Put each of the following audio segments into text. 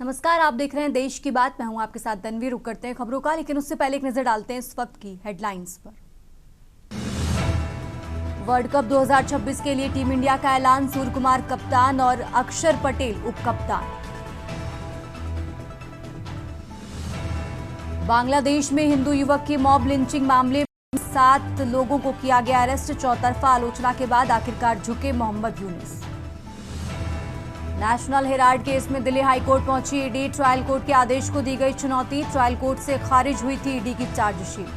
नमस्कार, आप देख रहे हैं देश की बात। मैं हूं आपके साथ तन्वी। रुक करते हैं खबरों का, लेकिन उससे पहले एक नजर डालते हैं इस वक्त की हेडलाइंस पर। वर्ल्ड कप 2026 के लिए टीम इंडिया का ऐलान, सूर्यकुमार कप्तान और अक्षर पटेल उप कप्तान। बांग्लादेश में हिंदू युवक की मॉब लिंचिंग मामले में 7 लोगों को किया गया अरेस्ट। चौतरफा आलोचना के बाद आखिरकार झुके Mohammad Yunus. National Herald case में दिल्ली हाईकोर्ट पहुंची ईडी, ट्रायल कोर्ट के आदेश को दी गई चुनौती। ट्रायल कोर्ट से खारिज हुई थी ईडी की चार्जशीट।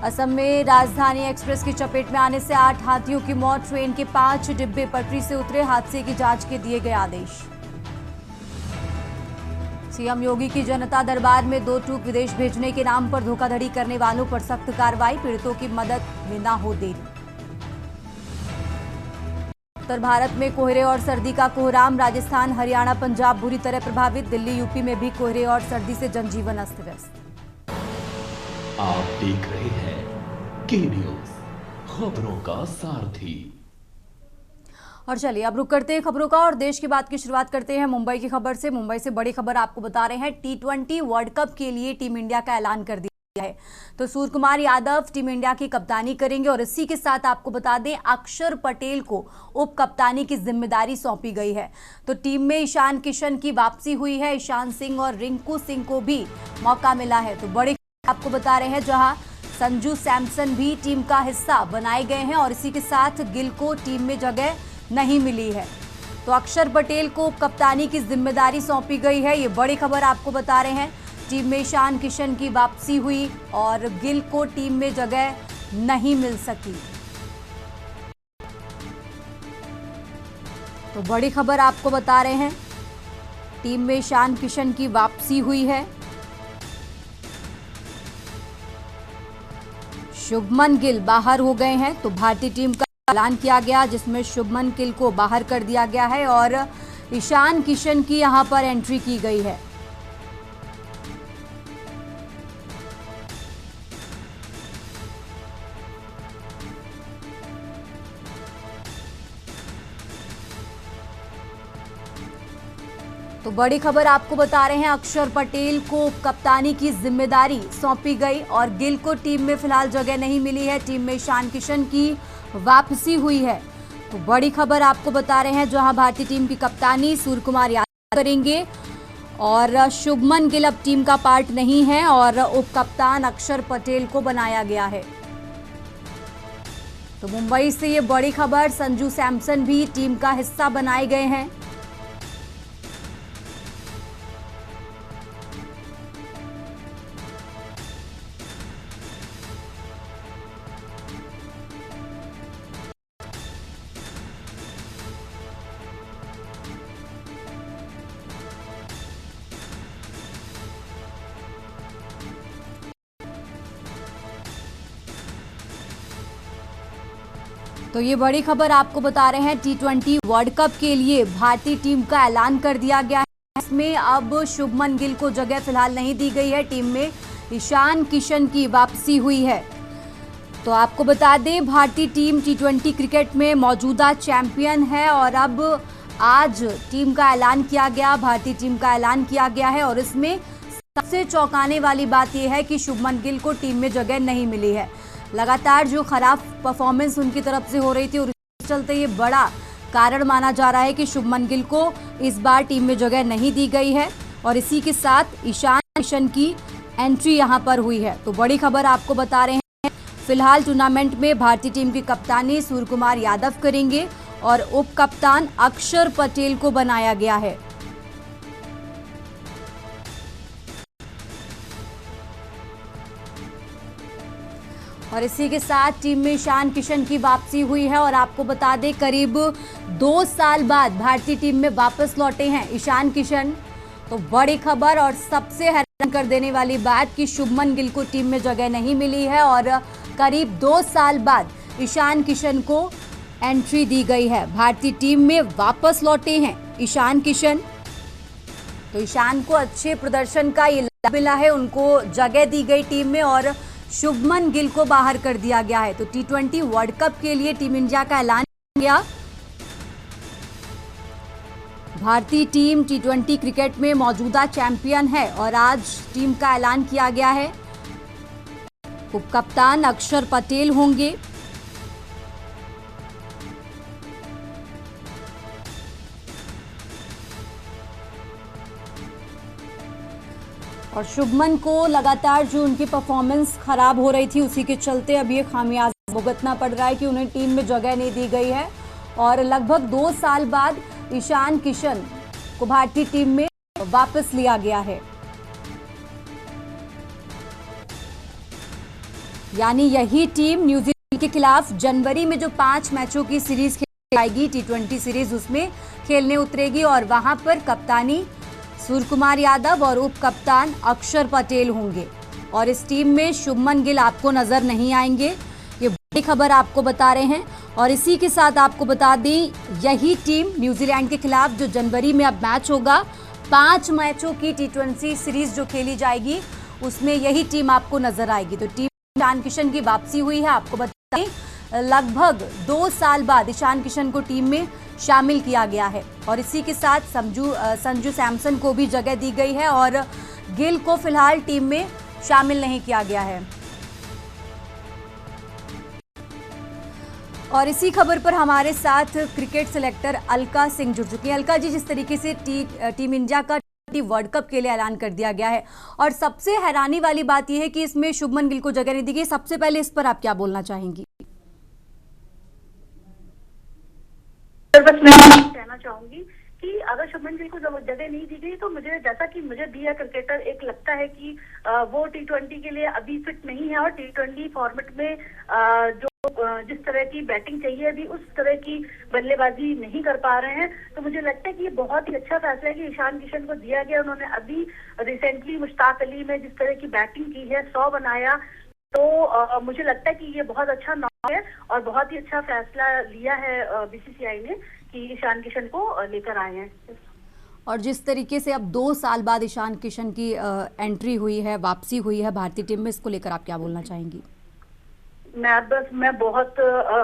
असम में राजधानी एक्सप्रेस की चपेट में आने से 8 हाथियों की मौत। ट्रेन के 5 डिब्बे पटरी से उतरे। हादसे की जांच के दिए गए आदेश। सीएम योगी की जनता दरबार में 2 टूक विदेश भेजने के नाम पर धोखाधड़ी करने वालों पर सख्त कार्रवाई। पीड़ितों की मदद में न हो देरी। उत्तर भारत में कोहरे और सर्दी का कोहराम। राजस्थान, हरियाणा, पंजाब बुरी तरह प्रभावित। दिल्ली, यूपी में भी कोहरे और सर्दी से जनजीवन अस्त व्यस्त। आप देख रहे हैं के न्यूज, खबरों का सारथी। और चलिए अब रुक करते हैं खबरों का और देश की बात की शुरुआत करते हैं मुंबई की खबर से। मुंबई से बड़ी खबर आपको बता रहे हैं। T20 वर्ल्ड कप के लिए टीम इंडिया का ऐलान कर दिया है। तो सूर्यकुमार यादव टीम इंडिया की कप्तानी करेंगे और इसी के साथ आपको बता दें अक्षर पटेल को उप कप्तानी की जिम्मेदारी सौंपी गई है। तो टीम में ईशान किशन की वापसी हुई है। ईशान सिंह और रिंकू सिंह को भी मौका मिला है। तो बड़ी आपको बता रहे हैं, जहां संजू सैमसन भी टीम का हिस्सा बनाए गए हैं और इसी के साथ गिल को टीम में जगह नहीं मिली है। तो अक्षर पटेल को कप्तानी की जिम्मेदारी सौंपी गई है। ये बड़ी खबर आपको बता रहे हैं। टीम में ईशान किशन की वापसी हुई और गिल को टीम में जगह नहीं मिल सकी। तो बड़ी खबर आपको बता रहे हैं, टीम में ईशान किशन की वापसी हुई है। शुभमन गिल बाहर हो गए हैं। तो भारतीय टीम का ऐलान किया गया, जिसमें शुभमन गिल को बाहर कर दिया गया है और ईशान किशन की यहां पर एंट्री की गई है। तो बड़ी खबर आपको बता रहे हैं, अक्षर पटेल को कप्तानी की जिम्मेदारी सौंपी गई और गिल को टीम में फिलहाल जगह नहीं मिली है। टीम में ईशान किशन की वापसी हुई है। तो बड़ी खबर आपको बता रहे हैं, जहां भारतीय टीम की कप्तानी सूर्यकुमार यादव करेंगे और शुभमन गिल अब टीम का पार्ट नहीं है और उप कप्तान अक्षर पटेल को बनाया गया है। तो मुंबई से ये बड़ी खबर, संजू सैमसन भी टीम का हिस्सा बनाए गए हैं। तो ये बड़ी खबर आपको बता रहे हैं, T20 वर्ल्ड कप के लिए भारतीय टीम का ऐलान कर दिया गया है। इसमें अब शुभमन गिल को जगह फिलहाल नहीं दी गई है। टीम में ईशान किशन की वापसी हुई है। तो आपको बता दें, भारतीय टीम T20 क्रिकेट में मौजूदा चैंपियन है और अब आज टीम का ऐलान किया गया, भारतीय टीम का ऐलान किया गया है और इसमें सबसे चौंकाने वाली बात यह है कि शुभमन गिल को टीम में जगह नहीं मिली है। लगातार जो खराब परफॉर्मेंस उनकी तरफ से हो रही थी और इसके चलते ये बड़ा कारण माना जा रहा है कि शुभमन गिल को इस बार टीम में जगह नहीं दी गई है और इसी के साथ ईशान किशन की एंट्री यहां पर हुई है। तो बड़ी खबर आपको बता रहे हैं, फिलहाल टूर्नामेंट में भारतीय टीम की कप्तानी सूर्यकुमार यादव करेंगे और उप कप्तान अक्षर पटेल को बनाया गया है। और इसी के साथ टीम में ईशान किशन की वापसी हुई है और आपको बता दें, करीब 2 साल बाद भारतीय टीम में वापस लौटे हैं ईशान किशन। तो बड़ी खबर और सबसे हैरान कर देने वाली बात कि शुभमन गिल को टीम में जगह नहीं मिली है और करीब 2 साल बाद ईशान किशन को एंट्री दी गई है। भारतीय टीम में वापस लौटे हैं ईशान किशन। तो ईशान को अच्छे प्रदर्शन का ये लाभ मिला है, उनको जगह दी गई टीम में और शुभमन गिल को बाहर कर दिया गया है। तो T20 वर्ल्ड कप के लिए टीम इंडिया का ऐलान किया गया भारतीय टीम टी20 क्रिकेट में मौजूदा चैंपियन है और आज टीम का ऐलान किया गया है। उप कप्तान अक्षर पटेल होंगे। और शुभमन को लगातार जो उनकी परफॉर्मेंस खराब हो रही थी उसी के चलते अब ये खामियाजा भुगतना पड़ रहा है कि उन्हें टीम में जगह नहीं दी गई है और लगभग 2 साल बाद ईशान किशन को भारतीय टीम में वापस लिया गया है। यानी यही टीम न्यूजीलैंड के खिलाफ जनवरी में जो 5 मैचों की सीरीज खेली जाएगी टी20 सीरीज, उसमें खेलने उतरेगी और वहां पर कप्तानी सूर्य कुमार यादव और उप कप्तान अक्षर पटेल होंगे। और इस टीम में शुभमन गिल आपको नजर नहीं आएंगे, ये बड़ी खबर आपको बता रहे हैं। और इसी के साथ आपको बता दें, यही टीम न्यूजीलैंड के खिलाफ जो जनवरी में अब मैच होगा, 5 मैचों की टी20 सीरीज जो खेली जाएगी उसमें यही टीम आपको नजर आएगी। तो टीम ईशान किशन की वापसी हुई है। आपको बता दें लगभग 2 साल बाद ईशान किशन को टीम में शामिल किया गया है और इसी के साथ संजू सैमसन को भी जगह दी गई है और गिल को फिलहाल टीम में शामिल नहीं किया गया है। और इसी खबर पर हमारे साथ क्रिकेट सिलेक्टर अलका सिंह जुड़ चुकी हैं। अलका जी, जिस तरीके से टीम इंडिया का वर्ल्ड कप के लिए ऐलान कर दिया गया है और सबसे हैरानी वाली बात यह है कि इसमें शुभमन गिल को जगह नहीं दी गई, सबसे पहले इस पर आप क्या बोलना चाहेंगी? बस मैं कहना चाहूंगी कि अगर शुभमन गिल को जगह नहीं दी गई तो मुझे, जैसा कि मुझे भी है क्रिकेटर, एक लगता है कि वो टी20 के लिए अभी फिट नहीं है और टी20 फॉर्मेट में जो जिस तरह की बैटिंग चाहिए अभी उस तरह की बल्लेबाजी नहीं कर पा रहे हैं। तो मुझे लगता है कि ये बहुत ही अच्छा फैसला है कि ईशान किशन को दिया गया। उन्होंने अभी रिसेंटली मुश्ताक अली में जिस तरह की बैटिंग की है, 100 बनाया, तो मुझे लगता है कि ये बहुत अच्छा नाम है और बहुत ही अच्छा फैसला लिया है बीसीसीआई ने कि ईशान किशन को लेकर आए हैं। और जिस तरीके से अब 2 साल बाद ईशान किशन की एंट्री हुई है, वापसी हुई है भारतीय टीम में, इसको लेकर आप क्या बोलना चाहेंगी? मैं बहुत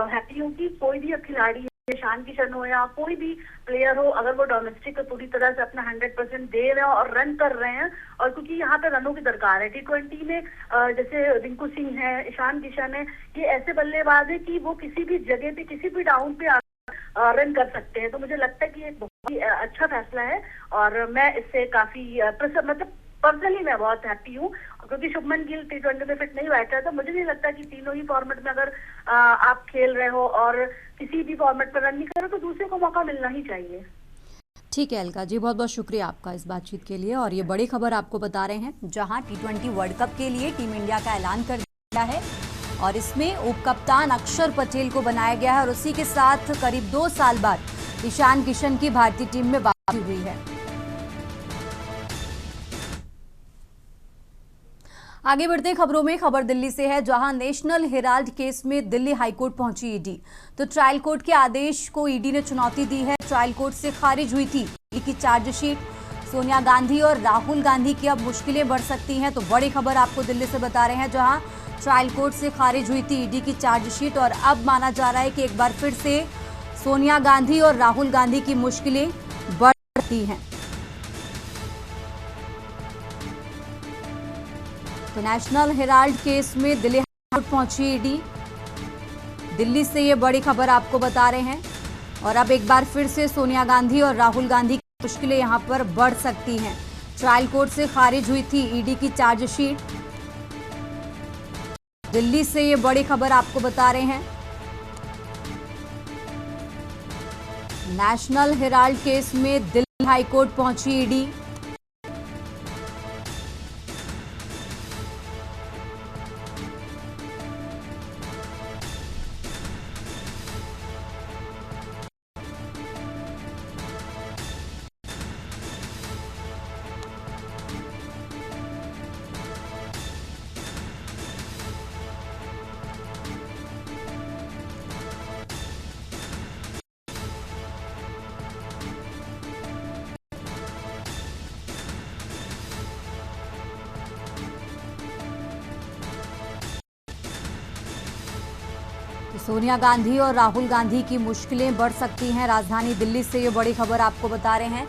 हैप्पी हूँ कि कोई भी खिलाड़ी, ईशान किशन हो या कोई भी प्लेयर हो, अगर वो डोमेस्टिक को पूरी तरह से अपना 100% दे रहे हैं और रन कर रहे हैं, और क्योंकि यहाँ पे रनों की दरकार है। टी20 में जैसे रिंकू सिंह है, ईशान किशन है, ये ऐसे बल्लेबाज है कि वो किसी भी जगह पे, किसी भी डाउन पे रन कर सकते हैं। तो मुझे लगता है कि ये बहुत ही अच्छा फैसला है और मैं इससे काफी मतलब पर्सनली मैं बहुत हैप्पी हूँ, क्योंकि शुभमन गिल टी20 में फिट नहीं बैठा था। मुझे नहीं लगता कि तीनों ही फॉर्मेट में अगर आप खेल रहे हो और किसी भी फॉर्मेट पर रन नहीं करो तो दूसरे को मौका मिलना ही चाहिए। ठीक है अलका जी, बहुत बहुत शुक्रिया आपका इस बातचीत के लिए। और ये बड़ी खबर आपको बता रहे हैं, जहां टी20 वर्ल्ड कप के लिए टीम इंडिया का ऐलान कर दिया है और इसमें उप कप्तान अक्षर पटेल को बनाया गया है और उसी के साथ करीब 2 साल बाद ईशान किशन की भारतीय टीम में वापसी हुई है। आगे बढ़ते हैं खबरों में। खबर दिल्ली से है, जहां नेशनल हेराल्ड केस में दिल्ली हाईकोर्ट पहुंची ईडी। तो ट्रायल कोर्ट के आदेश को ईडी ने चुनौती दी है। ट्रायल कोर्ट से खारिज हुई थी ईडी की चार्जशीट। सोनिया गांधी और राहुल गांधी की अब मुश्किलें बढ़ सकती हैं। तो बड़ी खबर आपको दिल्ली से बता रहे हैं, जहां ट्रायल कोर्ट से खारिज हुई थी ईडी की चार्जशीट और अब माना जा रहा है कि एक बार फिर से सोनिया गांधी और राहुल गांधी की मुश्किलें बढ़ सकती हैं। तो नेशनल हेराल्ड केस में दिल्ली हाईकोर्ट पहुंची ईडी। दिल्ली से ये बड़ी खबर आपको बता रहे हैं और अब एक बार फिर से सोनिया गांधी और राहुल गांधी की मुश्किलें यहां पर बढ़ सकती हैं। ट्रायल कोर्ट से खारिज हुई थी ईडी की चार्जशीट। दिल्ली से ये बड़ी खबर आपको बता रहे हैं, नेशनल हेराल्ड केस में दिल्ली हाईकोर्ट पहुंची ईडी। सोनिया गांधी और राहुल गांधी की मुश्किलें बढ़ सकती हैं। राजधानी दिल्ली से ये बड़ी खबर आपको बता रहे हैं।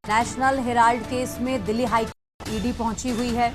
नेशनल हेराल्ड केस में दिल्ली हाईकोर्ट ईडी पहुंची हुई है।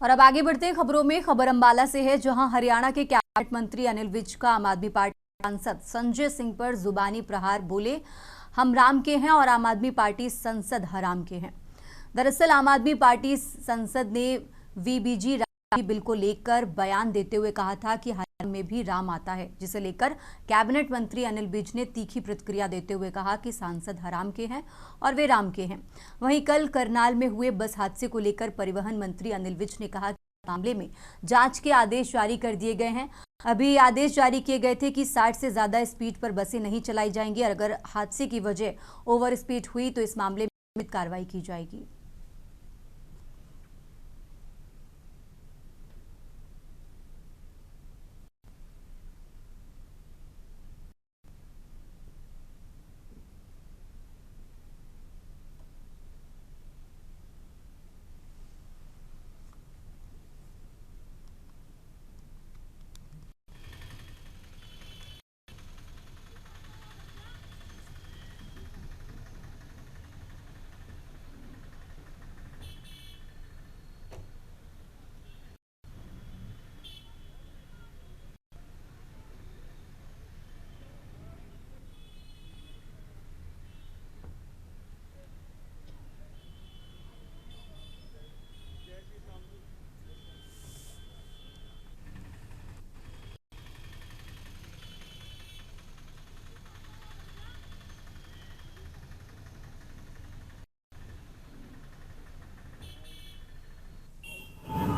और अब आगे बढ़ते हैं खबरों में। खबर अंबाला से है, जहां हरियाणा के कैबिनेट मंत्री अनिल विज का आम आदमी पार्टी सांसद संजय सिंह पर जुबानी प्रहार। बोले, हम राम के हैं और आम आदमी पार्टी संसद हराम के हैं। दरअसल आम आदमी पार्टी संसद ने वीबीजी बिल को लेकर बयान देते हुए कहा था कि हरियाणा में भी राम आता है, जिसे लेकर कैबिनेट मंत्री अनिल विज ने तीखी प्रतिक्रिया देते हुए कहा कि सांसद हराम के हैं और वे राम के हैं। वहीं कल करनाल में हुए बस हादसे को लेकर परिवहन मंत्री अनिल विज ने कहा कि मामले में जांच के आदेश जारी कर दिए गए हैं। अभी आदेश जारी किए गए थे कि 60 से ज्यादा स्पीड पर बसें नहीं चलाई जाएंगी और अगर हादसे की वजह ओवर स्पीड हुई तो इस मामले में कार्रवाई की जाएगी।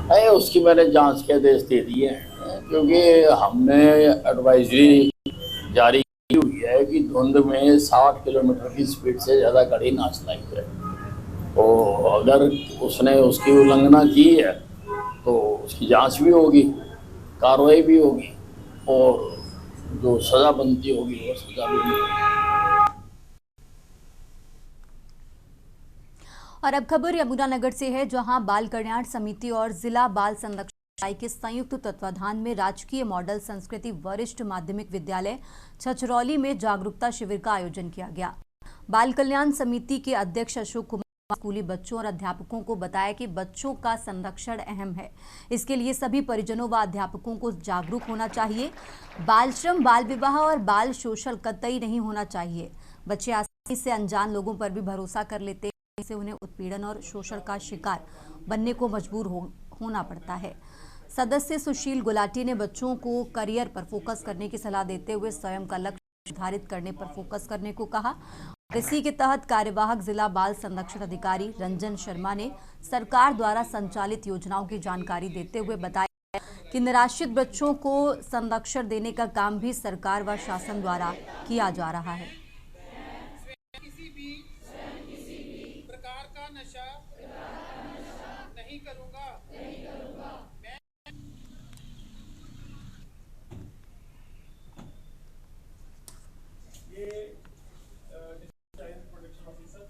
है उसकी मैंने जांच के आदेश दे दिए हैं, क्योंकि हमने एडवाइजरी जारी की हुई है कि धुंध में 60 किलोमीटर की स्पीड से ज़्यादा गाड़ी ना चलाई जाए। तो अगर उसने उसकी उल्लंघना की है तो उसकी जांच भी होगी, कार्रवाई भी होगी और जो सज़ा बनती होगी वो सज़ा भी मिलेगी। और अब खबर यमुनानगर से है, जहां बाल कल्याण समिति और जिला बाल संरक्षण इकाई के संयुक्त तत्वाधान में राजकीय मॉडल संस्कृति वरिष्ठ माध्यमिक विद्यालय छछरौली में जागरूकता शिविर का आयोजन किया गया। बाल कल्याण समिति के अध्यक्ष अशोक कुमार स्कूली बच्चों और अध्यापकों को बताया कि बच्चों का संरक्षण अहम है। इसके लिए सभी परिजनों व अध्यापकों को जागरूक होना चाहिए। बाल श्रम, बाल विवाह और बाल शोषण कतई नहीं होना चाहिए। बच्चे आसानी से अनजान लोगों पर भी भरोसा कर लेते हैं, से उन्हें उत्पीड़न और शोषण का शिकार बनने को मजबूर होना पड़ता है। सदस्य सुशील गुलाटी ने बच्चों को करियर पर फोकस करने की सलाह देते हुए स्वयं का लक्ष्य निर्धारित करने पर फोकस करने को कहा। इसी के तहत कार्यवाहक जिला बाल संरक्षण अधिकारी रंजन शर्मा ने सरकार द्वारा संचालित योजनाओं की जानकारी देते हुए बताया कि निराश्रित बच्चों को संरक्षण देने का काम भी सरकार व शासन द्वारा किया जा रहा है। किसी भी प्रकार का नशा नहीं करूंगा। ये चाइल्ड प्रोटेक्शन ऑफिसर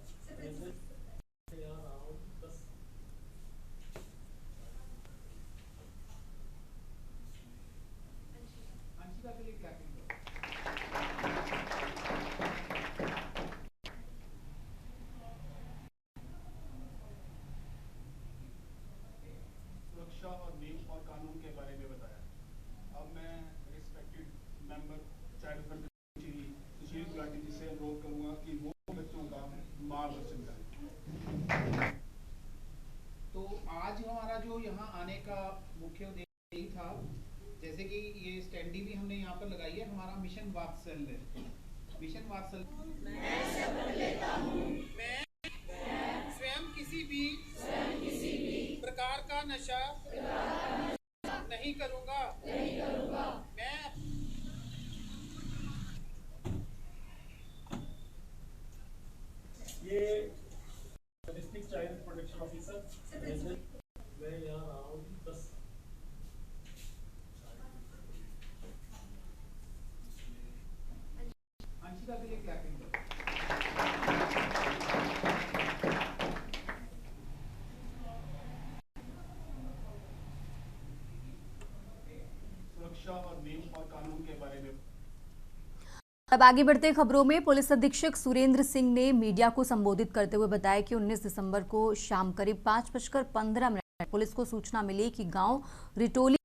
अंशिका के लिए क्या सुरक्षा और नियम और कानून के बारे में बताया। अब मैं रिस्पेक्टेड मेंबर चाइल्ड वेलफेयर सुशील गुलाटी जी से अनुरोध करूंगा कि वो बच्चों का मार्गदर्शन करें। तो आज हमारा जो यहाँ आने का मुख्य उद्देश्य यही था, जैसे कि ये स्टैंडी भी हमने यहाँ पर लगाई है, हमारा मिशन वात्सल्य मिशन वात्सल मैं शपथ लेता हूँ मैं स्वयं किसी भी प्रकार का नशा नहीं करूँगा मैं ये डिस्ट्रिक्ट चाइल्ड प्रोटेक्शन ऑफिसर मैं यहाँ रहा हूँ 10 अंशिका के लिए क्लैपिंग करो। सुरक्षा और नियम और कानून के बारे में। अब आगे बढ़ते खबरों में पुलिस अधीक्षक सुरेंद्र सिंह ने मीडिया को संबोधित करते हुए बताया कि 19 दिसंबर को शाम करीब 5:15 पुलिस को सूचना मिली कि गांव रिटोली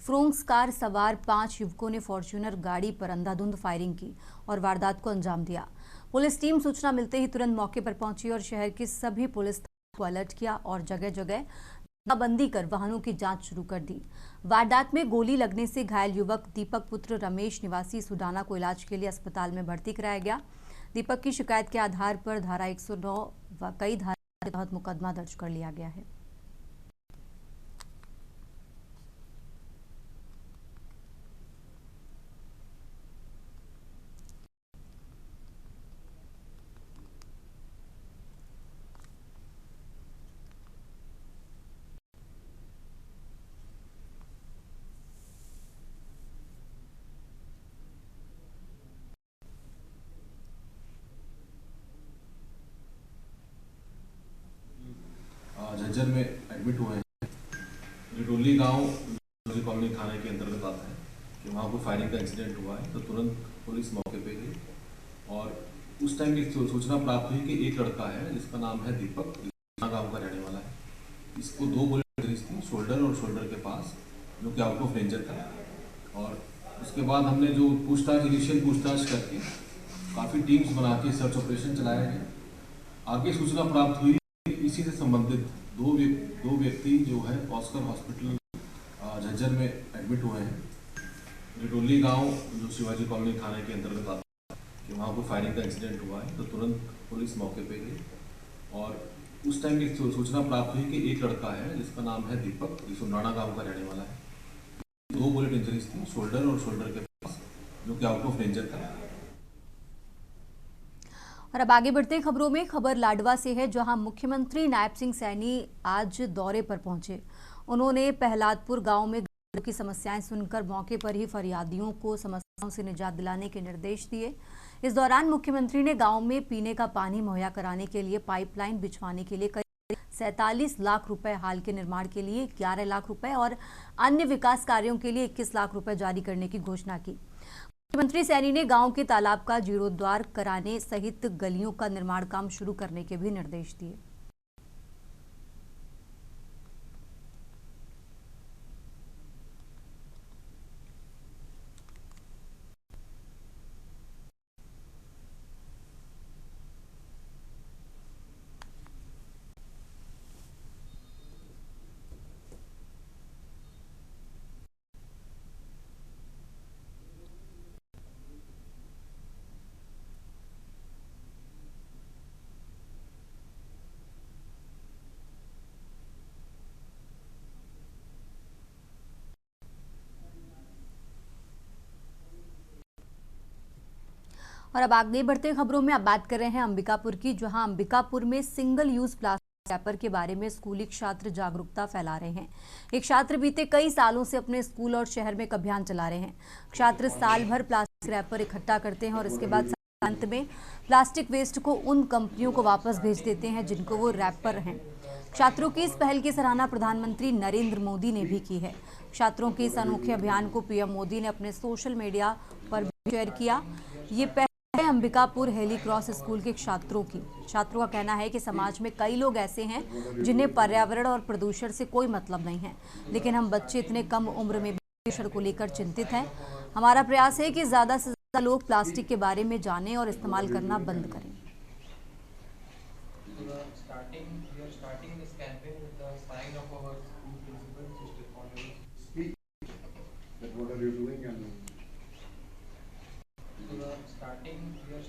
फ्रोंक्स कार सवार 5 युवकों ने फॉर्च्यूनर गाड़ी पर अंधाधुंध फायरिंग की और वारदात को अंजाम दिया। पुलिस टीम सूचना मिलते ही तुरंत मौके पर पहुंची और शहर के सभी पुलिस थानों को अलर्ट किया और जगह जगह बंदी कर वाहनों की जांच शुरू कर दी। वारदात में गोली लगने से घायल युवक दीपक पुत्र रमेश निवासी सुडाना को इलाज के लिए अस्पताल में भर्ती कराया गया। दीपक की शिकायत के आधार पर धारा 109 व कई धारा के तहत मुकदमा दर्ज कर लिया गया है। झज्जर में एडमिट हुए हैं। रिटोली गांव कॉलोनी थाने के अंतर्गत आता है कि वहाँ कोई फायरिंग का इंसिडेंट हुआ है, तो तुरंत पुलिस मौके पे गई और उस टाइम की सूचना प्राप्त हुई कि एक लड़का है जिसका नाम है दीपक, गांव का रहने वाला है। इसको 2 बुलेट इंजरीज थी शोल्डर और शोल्डर के पास, जो कि आउट ऑफ रेंजर था। और उसके बाद हमने जो इनिशियल पूछताछ करके काफ़ी टीम्स बना के सर्च ऑपरेशन चलाया गया। आगे सूचना प्राप्त हुई इसी से संबंधित दो व्यक्ति जो है ऑस्कर हॉस्पिटल झज्जर में एडमिट हुए हैं। रिटोली गांव जो शिवाजी कॉलोनी थाने के अंतर्गत आता है कि वहाँ कोई फायरिंग का इंसिडेंट हुआ है, तो तुरंत पुलिस मौके पे गई और उस टाइम की सूचना प्राप्त हुई कि एक लड़का है जिसका नाम है दीपक, सुंडाना गांव का रहने वाला है। 2 बुलेट इंजरीज थी शोल्डर और शोल्डर के पास, जो कि आउट ऑफ रेंजर था। और अब आगे बढ़ते खबरों में खबर लाडवा से है, जहां मुख्यमंत्री नायब सिंह सैनी आज दौरे पर पहुंचे। उन्होंने पहलादपुर गांव में गरीबों की समस्याएं सुनकर मौके पर ही फरियादियों को समस्याओं से निजात दिलाने के निर्देश दिए। इस दौरान मुख्यमंत्री ने गांव में पीने का पानी मुहैया कराने के लिए पाइपलाइन बिछवाने के लिए करीब 47 लाख रुपए, हाल के निर्माण के लिए 11 लाख रुपए और अन्य विकास कार्यों के लिए 21 लाख रुपए जारी करने की घोषणा की। मुख्यमंत्री सैनी ने गांव के तालाब का जीर्णोद्धार कराने सहित गलियों का निर्माण काम शुरू करने के भी निर्देश दिए। और अब आगे बढ़ते खबरों में अब बात कर रहे हैं अंबिकापुर की, जहां अंबिकापुर में सिंगल यूज प्लास्टिक रैपर के बारे में स्कूली छात्र जागरूकता फैला रहे हैं। एक छात्र बीते कई सालों से अपने स्कूल और शहर में एक अभियान चला रहे हैं। छात्र साल भर प्लास्टिक रैपर इकट्ठा करते हैं और इसके बाद अंत में प्लास्टिक वेस्ट को उन कंपनियों को वापस भेज देते हैं जिनको वो रैपर हैं। छात्रों की इस पहल की सराहना प्रधानमंत्री नरेंद्र मोदी ने भी की है। छात्रों के इस अनोखे अभियान को पीएम मोदी ने अपने सोशल मीडिया पर शेयर किया। ये पहल अंबिकापुर हेली क्रॉस स्कूल के छात्रों का कहना है कि समाज में कई लोग ऐसे हैं जिन्हें पर्यावरण और प्रदूषण से कोई मतलब नहीं है, लेकिन हम बच्चे इतने कम उम्र में प्रदूषण को लेकर चिंतित हैं। हमारा प्रयास है कि ज्यादा से ज्यादा लोग प्लास्टिक के बारे में जानें और इस्तेमाल करना बंद करें। starting we are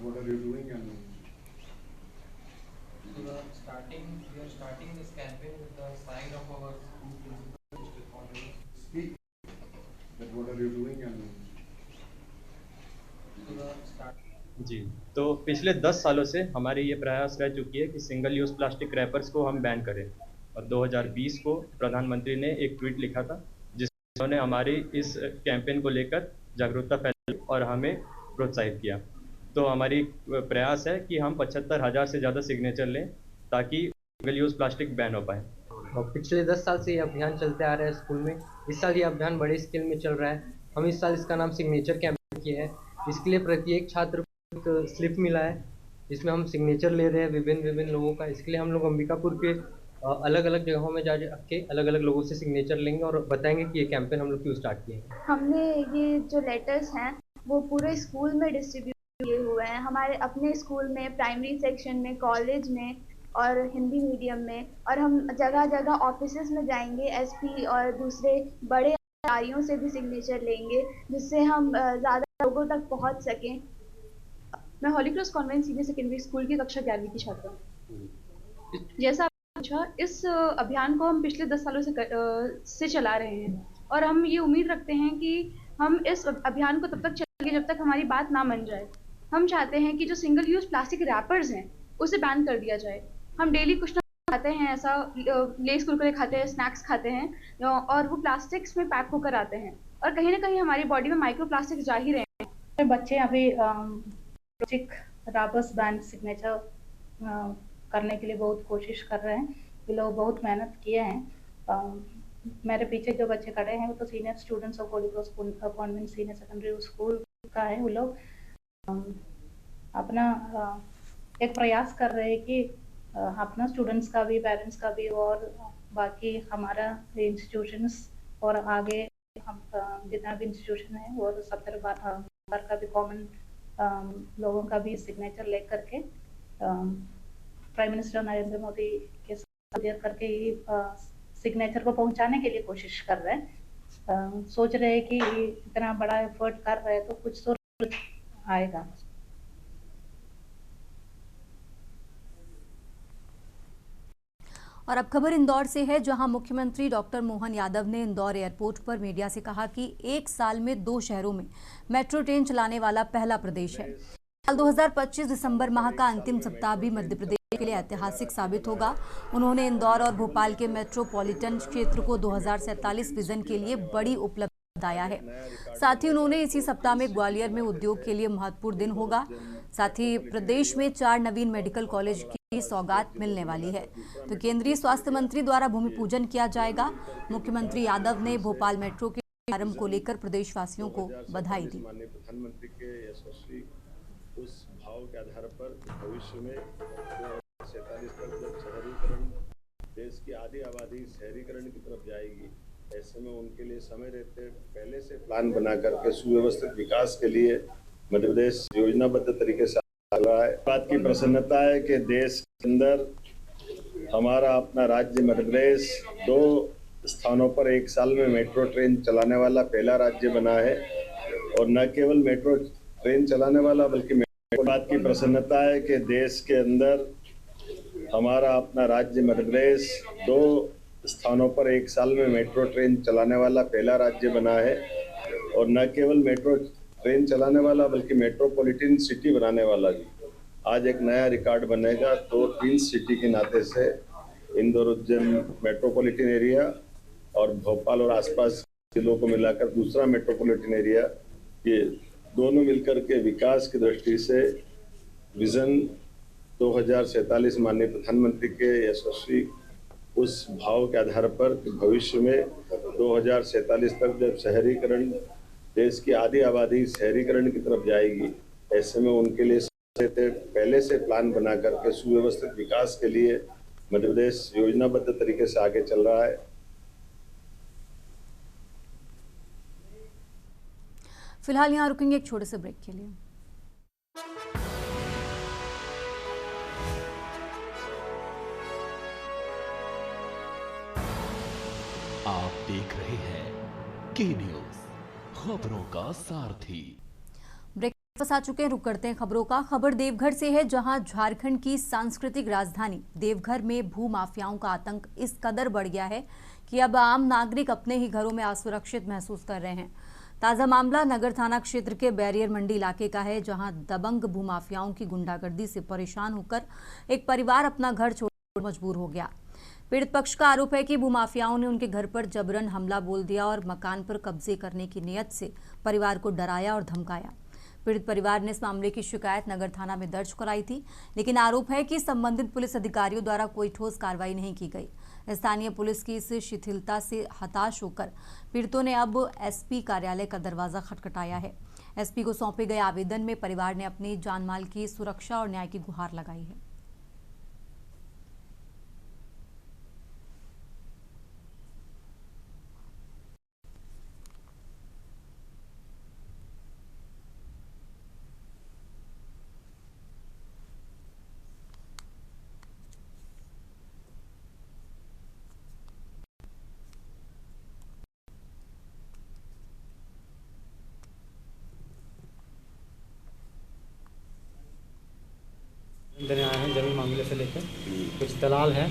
what are you doing and We are starting this campaign with the sign of our school principal, Mr. Conway. speak that what are you doing and We are start. जी, तो पिछले 10 सालों से हमारी ये प्रयास रह चुकी है कि सिंगल यूज़ प्लास्टिक रैपर्स को हम बैन करें और 2020 को प्रधानमंत्री ने एक ट्वीट लिखा था जिसमें उन्होंने हमारी इस कैंपेन को लेकर जागरूकता फैलाई और हमें प्रोत्साहित किया। तो हमारी प्रयास है कि हम 75,000 से ज़्यादा सिग्नेचर लें ताकि सिंगल यूज़ प्लास्टिक बैन हो पाए। और पिछले 10 साल से ये अभियान चलते आ रहा है स्कूल में। इस साल ये अभियान बड़े स्केल में चल रहा है। हम इस साल इसका नाम सिग्नेचर कैंपेन किया है। इसके लिए प्रत्येक छात्र को एक स्लिप मिला है जिसमें हम सिग्नेचर ले रहे हैं विभिन्न लोगों का। इसके लिए हम लोग अंबिकापुर के अलग अलग जगहों में जाके अलग अलग लोगों से सिग्नेचर लेंगे और बताएंगे कि ये कैंपेन हम लोग क्यों स्टार्ट किए हैं। हमने ये जो लेटर्स हैं वो पूरे स्कूल में डिस्ट्रीब्यूट किए हुए हैं, हमारे अपने स्कूल में, प्राइमरी सेक्शन में, कॉलेज में और हिंदी मीडियम में, और हम जगह जगह ऑफिसेज में जाएंगे, एसपी और दूसरे बड़े अधिकारियों से भी सिग्नेचर लेंगे जिससे हम ज़्यादा लोगों तक पहुंच सकें। मैं Holy Cross Convent Senior Secondary School की कक्षा 11वीं की छात्रा हूँ। जैसा पूछा, इस अभियान को हम पिछले 10 सालों से चला रहे हैं और हम ये उम्मीद रखते हैं कि हम इस अभियान को तब तक चलाएंगे जब तक हमारी बात ना मान जाए। हम चाहते हैं कि जो सिंगल यूज़ प्लास्टिक रैपर्स हैं उसे बैन कर दिया जाए। हम डेली कुछ ना खाते हैं, ऐसा लेस कुरकुरे खाते हैं, स्नैक्स खाते हैं और वो प्लास्टिक्स में पैक होकर आते हैं और कहीं ना कहीं हमारी बॉडी में माइक्रो प्लास्टिक्स जा ही रहे हैं। बच्चे अभी प्लास्टिक रैपर्स बैन सिग्नेचर करने के लिए बहुत कोशिश कर रहे हैं। ये लोग बहुत मेहनत किए हैं। मेरे पीछे जो बच्चे खड़े हैं वो तो senior students of Holy Cross Convent Senior Secondary School का है। वो लोग अपना एक प्रयास कर रहे हैं कि अपना स्टूडेंट्स का भी, पेरेंट्स का भी और बाकी हमारा इंस्टीट्यूशंस और आगे हम जितना भी इंस्टीट्यूशन है और सब तरह का भी कॉमन लोगों का भी सिग्नेचर ले करके प्राइम मिनिस्टर नरेंद्र मोदी के साथ शेयर करके ही सिग्नेचर को पहुंचाने के लिए कोशिश कर रहे हैं। सोच रहे हैं कि इतना बड़ा एफर्ट कर रहे हैं तो कुछ तो आएगा। और अब खबर इंदौर से है, जहां मुख्यमंत्री डॉक्टर मोहन यादव ने इंदौर एयरपोर्ट पर मीडिया से कहा कि एक साल में 2 शहरों में मेट्रो ट्रेन चलाने वाला पहला प्रदेश है। साल 2025 दिसंबर माह का अंतिम सप्ताह भी मध्य प्रदेश के लिए ऐतिहासिक साबित होगा। उन्होंने इंदौर और भोपाल के मेट्रोपॉलिटन क्षेत्र को 2047 विजन के लिए बड़ी उपलब्धि बताया है। साथ ही उन्होंने इसी सप्ताह में ग्वालियर में उद्योग के लिए महत्वपूर्ण दिन होगा। साथ ही प्रदेश में 4 नवीन मेडिकल कॉलेज की सौगात मिलने वाली है। तो केंद्रीय स्वास्थ्य मंत्री द्वारा भूमि पूजन किया जाएगा। मुख्यमंत्री यादव ने भोपाल मेट्रो के प्रारंभ को लेकर प्रदेशवासियों को बधाई दी। प्रधानमंत्री के यशस्वी उस भाव के आधार पर भविष्य में 2047 तक जब शहरीकरण, देश की आधी आबादी शहरीकरण की तरफ जाएगी, ऐसे में उनके लिए समय रहते पहले से प्लान बना करके सुव्यवस्थित विकास के लिए मध्य प्रदेश योजनाबद्ध तरीके से चल रहा है। बात की प्रसन्नता है कि देश के अंदर हमारा अपना राज्य मध्य प्रदेश 2 स्थानों पर एक साल में मेट्रो ट्रेन चलाने वाला पहला राज्य बना है और न केवल मेट्रो ट्रेन चलाने वाला बल्कि बात की प्रसन्नता है कि देश के अंदर हमारा अपना राज्य मध्य प्रदेश 2 स्थानों पर एक साल में मेट्रो ट्रेन चलाने वाला पहला राज्य बना है और न केवल मेट्रो ट्रेन चलाने वाला बल्कि मेट्रोपॉलिटन सिटी बनाने वाला भी। आज एक नया रिकॉर्ड बनेगा। तो ट्विन सिटी के नाते से इंदौर उज्जैन मेट्रोपॉलिटन एरिया और भोपाल और आसपास जिलों को मिलाकर दूसरा मेट्रोपॉलिटन एरिया, ये दोनों मिलकर के विकास की दृष्टि से विजन 2047 माननीय प्रधानमंत्री के यशस्वी उस भाव के आधार पर भविष्य में 2047 तक जब शहरीकरण, देश की आधी आबादी शहरीकरण की तरफ जाएगी, ऐसे में उनके लिए पहले से प्लान बना करके सुव्यवस्थित विकास के लिए मध्य प्रदेश योजनाबद्ध तरीके से आगे चल रहा है। फिलहाल यहाँ रुकेंगे एक छोटे से ब्रेक के लिए। आप देख रहे हैं के न्यूज़, खबरों का सारथी। ब्रेक आ चुके हैं, रुक करते हैं खबरों का। खबर देवघर से है, जहां झारखंड की सांस्कृतिक राजधानी देवघर में भू माफियाओं का आतंक इस कदर बढ़ गया है कि अब आम नागरिक अपने ही घरों में असुरक्षित महसूस कर रहे हैं। ताजा मामला नगर थाना क्षेत्र के बैरियर मंडी इलाके का है, जहां दबंग भूमाफियाओं की गुंडागर्दी से परेशान होकर एक परिवार अपना घर छोड़ने मजबूर हो गया। पीड़ित पक्ष का आरोप है कि भूमाफियाओं ने उनके घर पर जबरन हमला बोल दिया और मकान पर कब्जे करने की नीयत से परिवार को डराया और धमकाया। पीड़ित परिवार ने इस मामले की शिकायत नगर थाना में दर्ज कराई थी, लेकिन आरोप है कि संबंधित पुलिस अधिकारियों द्वारा कोई ठोस कार्रवाई नहीं की गई। स्थानीय पुलिस की इस शिथिलता से हताश होकर पीड़ितों ने अब एसपी कार्यालय का दरवाजा खटखटाया है। एसपी को सौंपे गए आवेदन में परिवार ने अपनी जानमाल की सुरक्षा और न्याय की गुहार लगाई है। अंदर आए हैं जमीन मामले से लेकर। कुछ दलाल हैं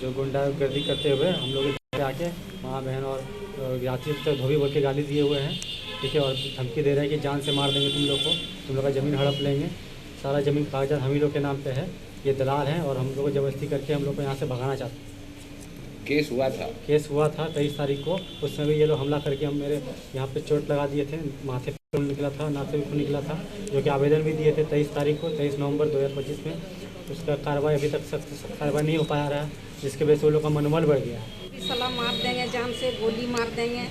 जो गुंडागर्दी करते हुए हम लोग के आके माँ बहन और यात्री तक धोबी बोल के गाली दिए हुए हैं, ठीक है, और धमकी दे रहे हैं कि जान से मार देंगे तुम लोग को, तुम लोग का ज़मीन हड़प लेंगे। सारा ज़मीन कागजात हम ही लोग के नाम पे है। ये दलाल हैं और हम लोग को ज़बरदस्ती करके हम लोग को यहाँ से भगाना चाहते हैं। केस हुआ था 23 तारीख को। उसमें भी ये लोग हमला करके हम मेरे यहाँ पे चोट लगा दिए थे, माथे पे खून निकला था, नाक से भी खून निकला था, जो कि आवेदन भी दिए थे 23 तारीख को, 23 नवंबर 2025 में। उसका कार्रवाई अभी तक सख्त कार्रवाई नहीं हो पाया रहा है, जिसकी वजह से वो लोग का मनोबल बढ़ गया है। सलाह मार देंगे, जान से गोली मार देंगे,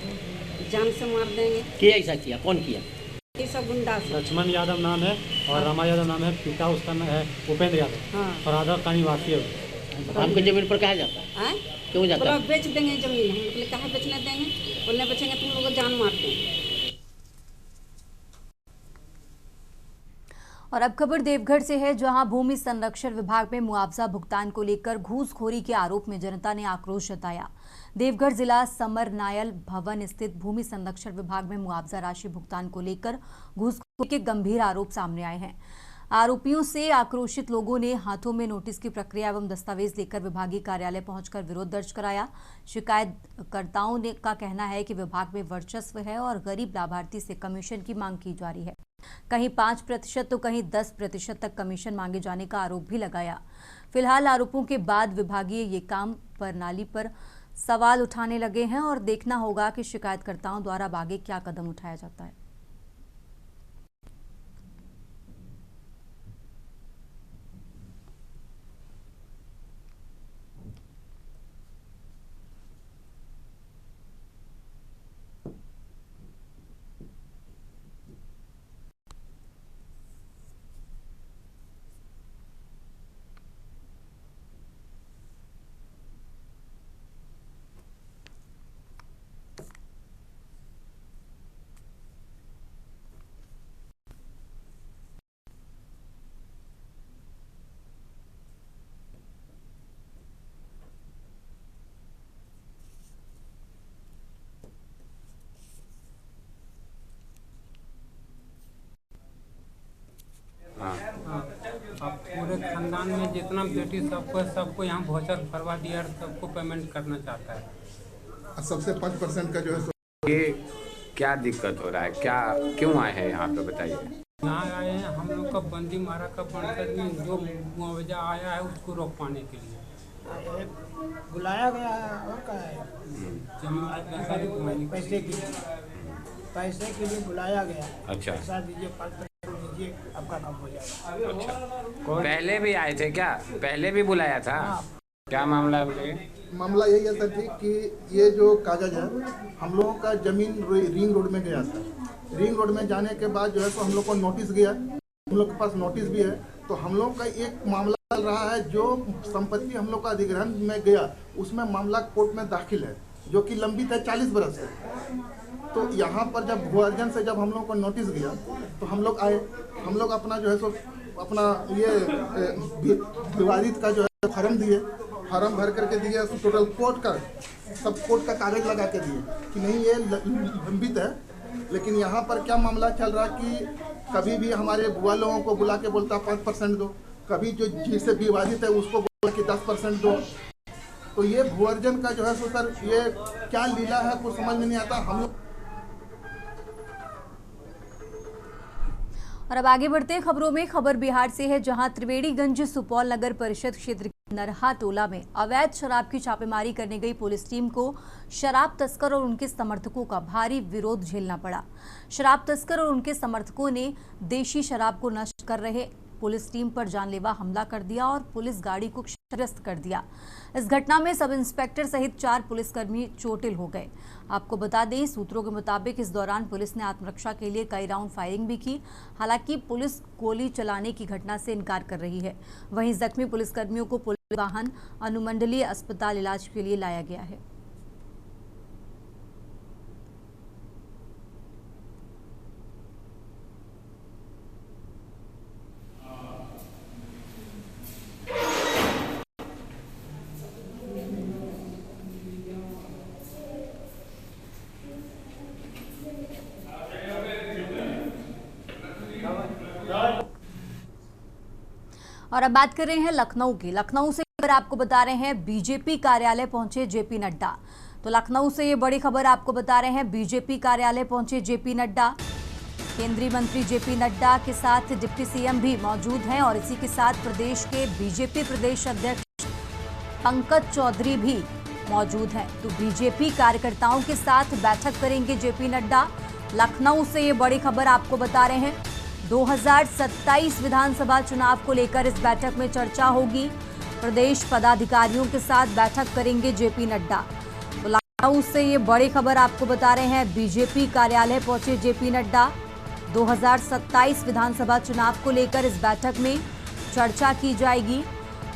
जान से मार देंगे। क्या ऐसा किया, कौन किया? ये सब गुंडा। लक्ष्मण यादव नाम है और रमा यादव नाम है, पिता उसका नाम है उपेंद्र यादव। हाँ। और आधा का निवासी है। हमको जमीन पर कहा जाता है? क्यों जाता है? बेच देंगे जमीन। हम बोले कहाँ बेचने देंगे? बोलने बेचेंगे तुम लोग को जान मार देंगे। और अब खबर देवघर से है, जहां भूमि संरक्षण विभाग में मुआवजा भुगतान को लेकर घूसखोरी के आरोप में जनता ने आक्रोश जताया। देवघर जिला समरनायल भवन स्थित भूमि संरक्षण विभाग में मुआवजा राशि भुगतान को लेकर घूसखोरी के गंभीर आरोप सामने आए हैं। आरोपियों से आक्रोशित लोगों ने हाथों में नोटिस की प्रक्रिया एवं दस्तावेज लेकर विभागीय कार्यालय पहुंचकर विरोध दर्ज कराया। शिकायतकर्ताओं ने का कहना है कि विभाग में वर्चस्व है और गरीब लाभार्थी से कमीशन की मांग की जा रही है। कहीं 5% तो कहीं 10% तक कमीशन मांगे जाने का आरोप भी लगाया। फिलहाल आरोपों के बाद विभागीय ये काम प्रणाली पर सवाल उठाने लगे हैं और देखना होगा कि शिकायतकर्ताओं द्वारा अब आगे क्या कदम उठाया जाता है। अब पूरे खानदान में जितना बेटी सबको यहाँ भोजन करवा दिया और सबको पेमेंट करना चाहता है। सबसे 5% का जो है। ये क्या दिक्कत हो रहा है, क्या क्यों आए हैं यहाँ पे, बताइए। यहाँ आए हैं हम लोग का बंदी मारा का बनकर में जो मुआवजा आया है उसको रोक पाने के लिए बुलाया गया है। और क्या है, जमीन पैसे के लिए बुलाया गया। अच्छा, पैसा दीजिए, दीजिए, आपका काम हो जाएगा। अच्छा, पहले भी आए थे क्या? पहले भी बुलाया था? क्या मामला है? मामला यही है सर जी कि ये जो कागज है हम लोगों का जमीन रिंग रोड में गया था। रिंग रोड में जाने के बाद जो है तो हम लोग को नोटिस गया, हम लोग के पास नोटिस भी है। तो हम लोग का एक मामला चल रहा है, जो संपत्ति हम लोग का अधिग्रहण में गया उसमें मामला कोर्ट में दाखिल है, जो कि लंबित है 40 बरस से। तो यहाँ पर जब भूअर्जन से जब हम लोग को नोटिस गया तो हम लोग आए, हम लोग अपना जो है सो अपना ये विवादित का जो है फार्म दिए, फार्म भर करके दिए, टोटल कोर्ट का सब कोर्ट का कागज लगा के दिए कि नहीं ये लंबित है। लेकिन यहाँ पर क्या मामला चल रहा कि कभी भी हमारे बुआ लोगों को बुला के बोलता 5% दो, कभी जो जिससे विवादित है उसको बोला कि 10% दो। तो ये भूअर्जन का जो है सो सर ये क्या लीला है कुछ समझ में नहीं आता हम लोग। और अब आगे बढ़ते हैं खबरों में। खबर बिहार से है, जहां त्रिवेणीगंज सुपौल नगर परिषद क्षेत्र के नरहा टोला में अवैध शराब की छापेमारी करने गई पुलिस टीम को शराब तस्कर और उनके समर्थकों का भारी विरोध झेलना पड़ा। शराब तस्कर और उनके समर्थकों ने देशी शराब को नष्ट कर रहे पुलिस टीम पर जानलेवा हमला कर दिया और पुलिस गाड़ी को क्षतिग्रस्त कर दिया। इस घटना में सब इंस्पेक्टर सहित 4 पुलिसकर्मी चोटिल हो गए। आपको बता दें, सूत्रों के मुताबिक इस दौरान पुलिस ने आत्मरक्षा के लिए कई राउंड फायरिंग भी की। हालांकि पुलिस गोली चलाने की घटना से इनकार कर रही है। वहीं जख्मी पुलिसकर्मियों को पुलिस वाहन अनुमंडलीय अस्पताल इलाज के लिए लाया गया है। और अब बात कर रहे हैं लखनऊ की। लखनऊ से खबर आपको बता रहे हैं, बीजेपी कार्यालय पहुंचे जेपी नड्डा। तो लखनऊ से ये बड़ी खबर आपको बता रहे हैं, बीजेपी कार्यालय पहुंचे जेपी नड्डा। केंद्रीय मंत्री जेपी नड्डा के साथ डिप्टी सीएम भी मौजूद हैं और इसी के साथ प्रदेश के बीजेपी प्रदेश अध्यक्ष पंकज चौधरी भी मौजूद हैं। तो बीजेपी कार्यकर्ताओं के साथ बैठक करेंगे जेपी नड्डा। लखनऊ से ये बड़ी खबर आपको बता रहे हैं, 2027 विधानसभा चुनाव को लेकर इस बैठक में चर्चा होगी। प्रदेश पदाधिकारियों के साथ बैठक करेंगे जेपी नड्डा। तो लखनऊ से ये बड़ी खबर आपको बता रहे हैं, बीजेपी कार्यालय पहुंचे जेपी नड्डा। 2027 विधानसभा चुनाव को लेकर इस बैठक में चर्चा की जाएगी।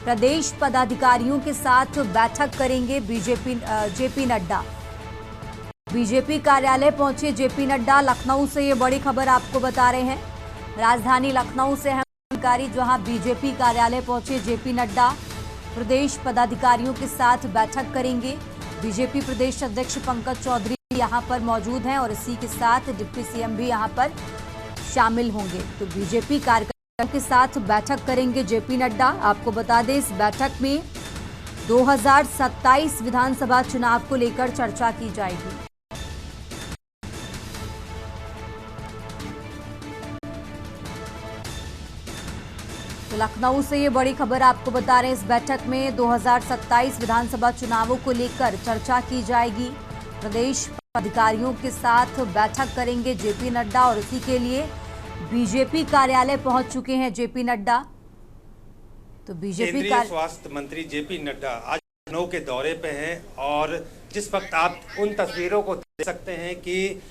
प्रदेश पदाधिकारियों के साथ बैठक करेंगे जेपी नड्डा। बीजेपी कार्यालय पहुंचे जेपी नड्डा। लखनऊ से ये बड़ी खबर आपको बता रहे हैं, राजधानी लखनऊ से है जानकारी, जहां बीजेपी कार्यालय पहुंचे जेपी नड्डा। प्रदेश पदाधिकारियों के साथ बैठक करेंगे। बीजेपी प्रदेश अध्यक्ष पंकज चौधरी यहां पर मौजूद हैं और इसी के साथ डिप्टी सीएम भी यहां पर शामिल होंगे। तो बीजेपी कार्यकर्ताओं के साथ बैठक करेंगे जेपी नड्डा। आपको बता दें, इस बैठक में 2027 विधानसभा चुनाव को लेकर चर्चा की जाएगी। तो लखनऊ से ये बड़ी खबर आपको बता रहे हैं, इस बैठक में 2027 विधानसभा चुनावों को लेकर चर्चा की जाएगी। प्रदेश अधिकारियों के साथ बैठक करेंगे जेपी नड्डा और इसी के लिए बीजेपी कार्यालय पहुंच चुके हैं जेपी नड्डा। तो बीजेपी स्वास्थ्य मंत्री जेपी नड्डा आज लखनऊ के दौरे पे हैं और जिस वक्त आप उन तस्वीरों को देख सकते हैं कि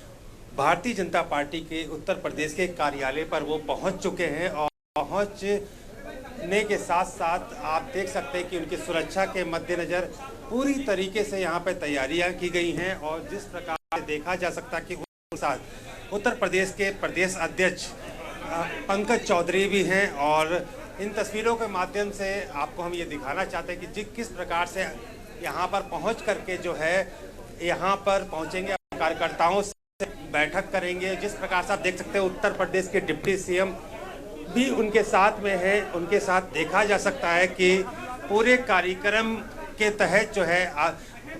भारतीय जनता पार्टी के उत्तर प्रदेश के कार्यालय पर वो पहुंच चुके हैं और पहुंचने के साथ साथ आप देख सकते हैं कि उनकी सुरक्षा के मद्देनज़र पूरी तरीके से यहाँ पे तैयारियां की गई हैं और जिस प्रकार से देखा जा सकता है कि उनके साथ उत्तर प्रदेश के प्रदेश अध्यक्ष पंकज चौधरी भी हैं और इन तस्वीरों के माध्यम से आपको हम ये दिखाना चाहते हैं कि किस प्रकार से यहाँ पर पहुँच करके जो है यहाँ पर पहुँचेंगे, कार्यकर्ताओं से बैठक करेंगे। जिस प्रकार से आप देख सकते हैं उत्तर प्रदेश के डिप्टी सीएम भी उनके साथ में है। उनके साथ देखा जा सकता है कि पूरे कार्यक्रम के तहत जो है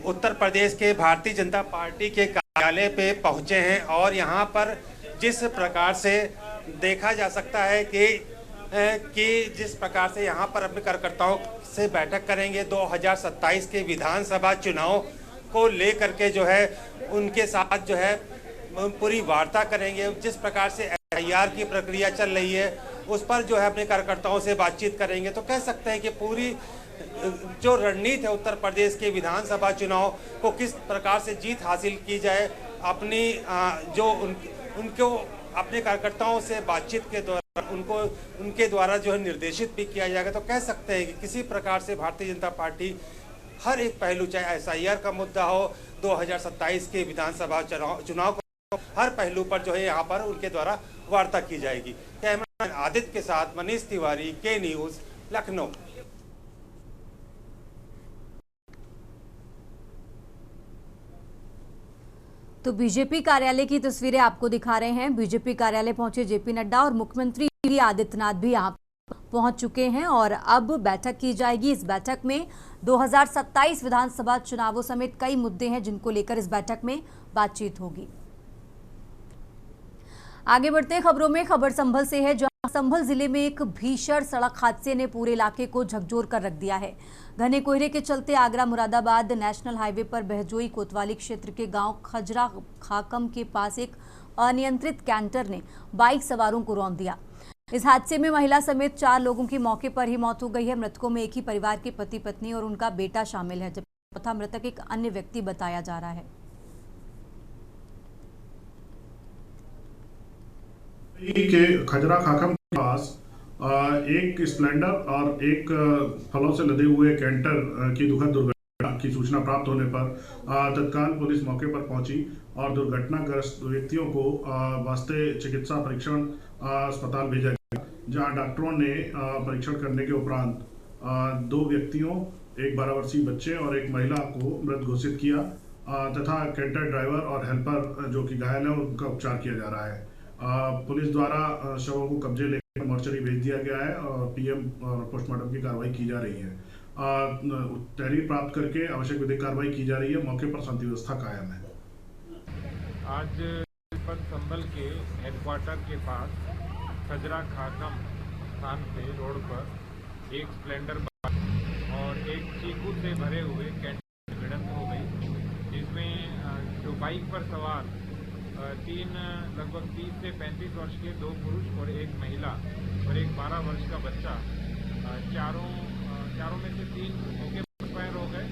उत्तर प्रदेश के भारतीय जनता पार्टी के कार्यालय पे पहुंचे हैं और यहाँ पर जिस प्रकार से देखा जा सकता है कि जिस प्रकार से यहाँ पर अपने कार्यकर्ताओं से बैठक करेंगे 2027 के विधानसभा चुनाव को लेकर के जो है उनके साथ जो है पूरी वार्ता करेंगे। जिस प्रकार से एफआईआर की प्रक्रिया चल रही है उस पर जो है अपने कार्यकर्ताओं से बातचीत करेंगे। तो कह सकते हैं कि पूरी जो रणनीति है उत्तर प्रदेश के विधानसभा चुनाव को किस प्रकार से जीत हासिल की जाए, अपनी जो उनको अपने कार्यकर्ताओं से बातचीत के दौरान उनके द्वारा जो है निर्देशित भी किया जाएगा। तो कह सकते हैं कि किसी प्रकार से भारतीय जनता पार्टी हर एक पहलू, चाहे एसआईआर का मुद्दा हो, 2027 के विधानसभा चुनाव को हर पहलू पर जो है यहाँ पर उनके द्वारा वार्ता की जाएगी। कैमरामैन आदित्य के साथ मनीष तिवारी, के न्यूज़, लखनऊ। तो बीजेपी कार्यालय की तस्वीरें आपको दिखा रहे हैं। बीजेपी कार्यालय पहुंचे जेपी नड्डा और मुख्यमंत्री योगी आदित्यनाथ भी यहां पहुंच चुके हैं और अब बैठक की जाएगी। इस बैठक में 2027 विधानसभा चुनावों समेत कई मुद्दे हैं जिनको लेकर इस बैठक में बातचीत होगी। आगे बढ़ते हैं खबरों में। खबर संभल से है, जहां संभल जिले में एक भीषण सड़क हादसे ने पूरे इलाके को झकझोर कर रख दिया है। घने कोहरे के चलते आगरा मुरादाबाद नेशनल हाईवे पर बहजोई कोतवाली क्षेत्र के गांव खजरा खाकम के पास एक अनियंत्रित कैंटर ने बाइक सवारों को रौंद दिया। इस हादसे में महिला समेत 4 लोगों की मौके पर ही मौत हो गई है। मृतकों में एक ही परिवार के पति पत्नी और उनका बेटा शामिल है, जबकि चौथा मृतक एक अन्य व्यक्ति बताया जा रहा है। के खजरा खाकम के पास एक स्प्लेंडर और एक फलों से लदे हुए कैंटर की दुखद दुर्घटना की सूचना प्राप्त होने पर तत्काल पुलिस मौके पर पहुंची और दुर्घटनाग्रस्त व्यक्तियों को वास्ते चिकित्सा परीक्षण अस्पताल भेजा गया, जहां डॉक्टरों ने परीक्षण करने के उपरांत 2 व्यक्तियों, एक 12 वर्षीय बच्चे और एक महिला को मृत घोषित किया तथा कैंटर ड्राइवर और हेल्पर जो कि घायल है उनका उपचार किया जा रहा है। पुलिस द्वारा शवों को कब्जे लेकर मोर्चरी भेज दिया गया है और पीएम और पोस्टमार्टम की कार्रवाई की जा रही है। तहरीर प्राप्त करके आवश्यक विधिक कार्रवाई की जा रही है। मौके पर शांति व्यवस्था कायम है। आज संभल के हेडक्वार्टर के पास खजरा खाकम स्थान पे रोड पर एक स्प्लेंडर और एक चीकू से भरे हुए कैंटर की भिड़ंत हो गई, जिसमें जो बाइक पर सवार 3 लगभग 30 से 35 वर्ष के 2 पुरुष और एक महिला और एक 12 वर्ष का बच्चा, चारों में से 3 मौके पर एक्सपायर हो गए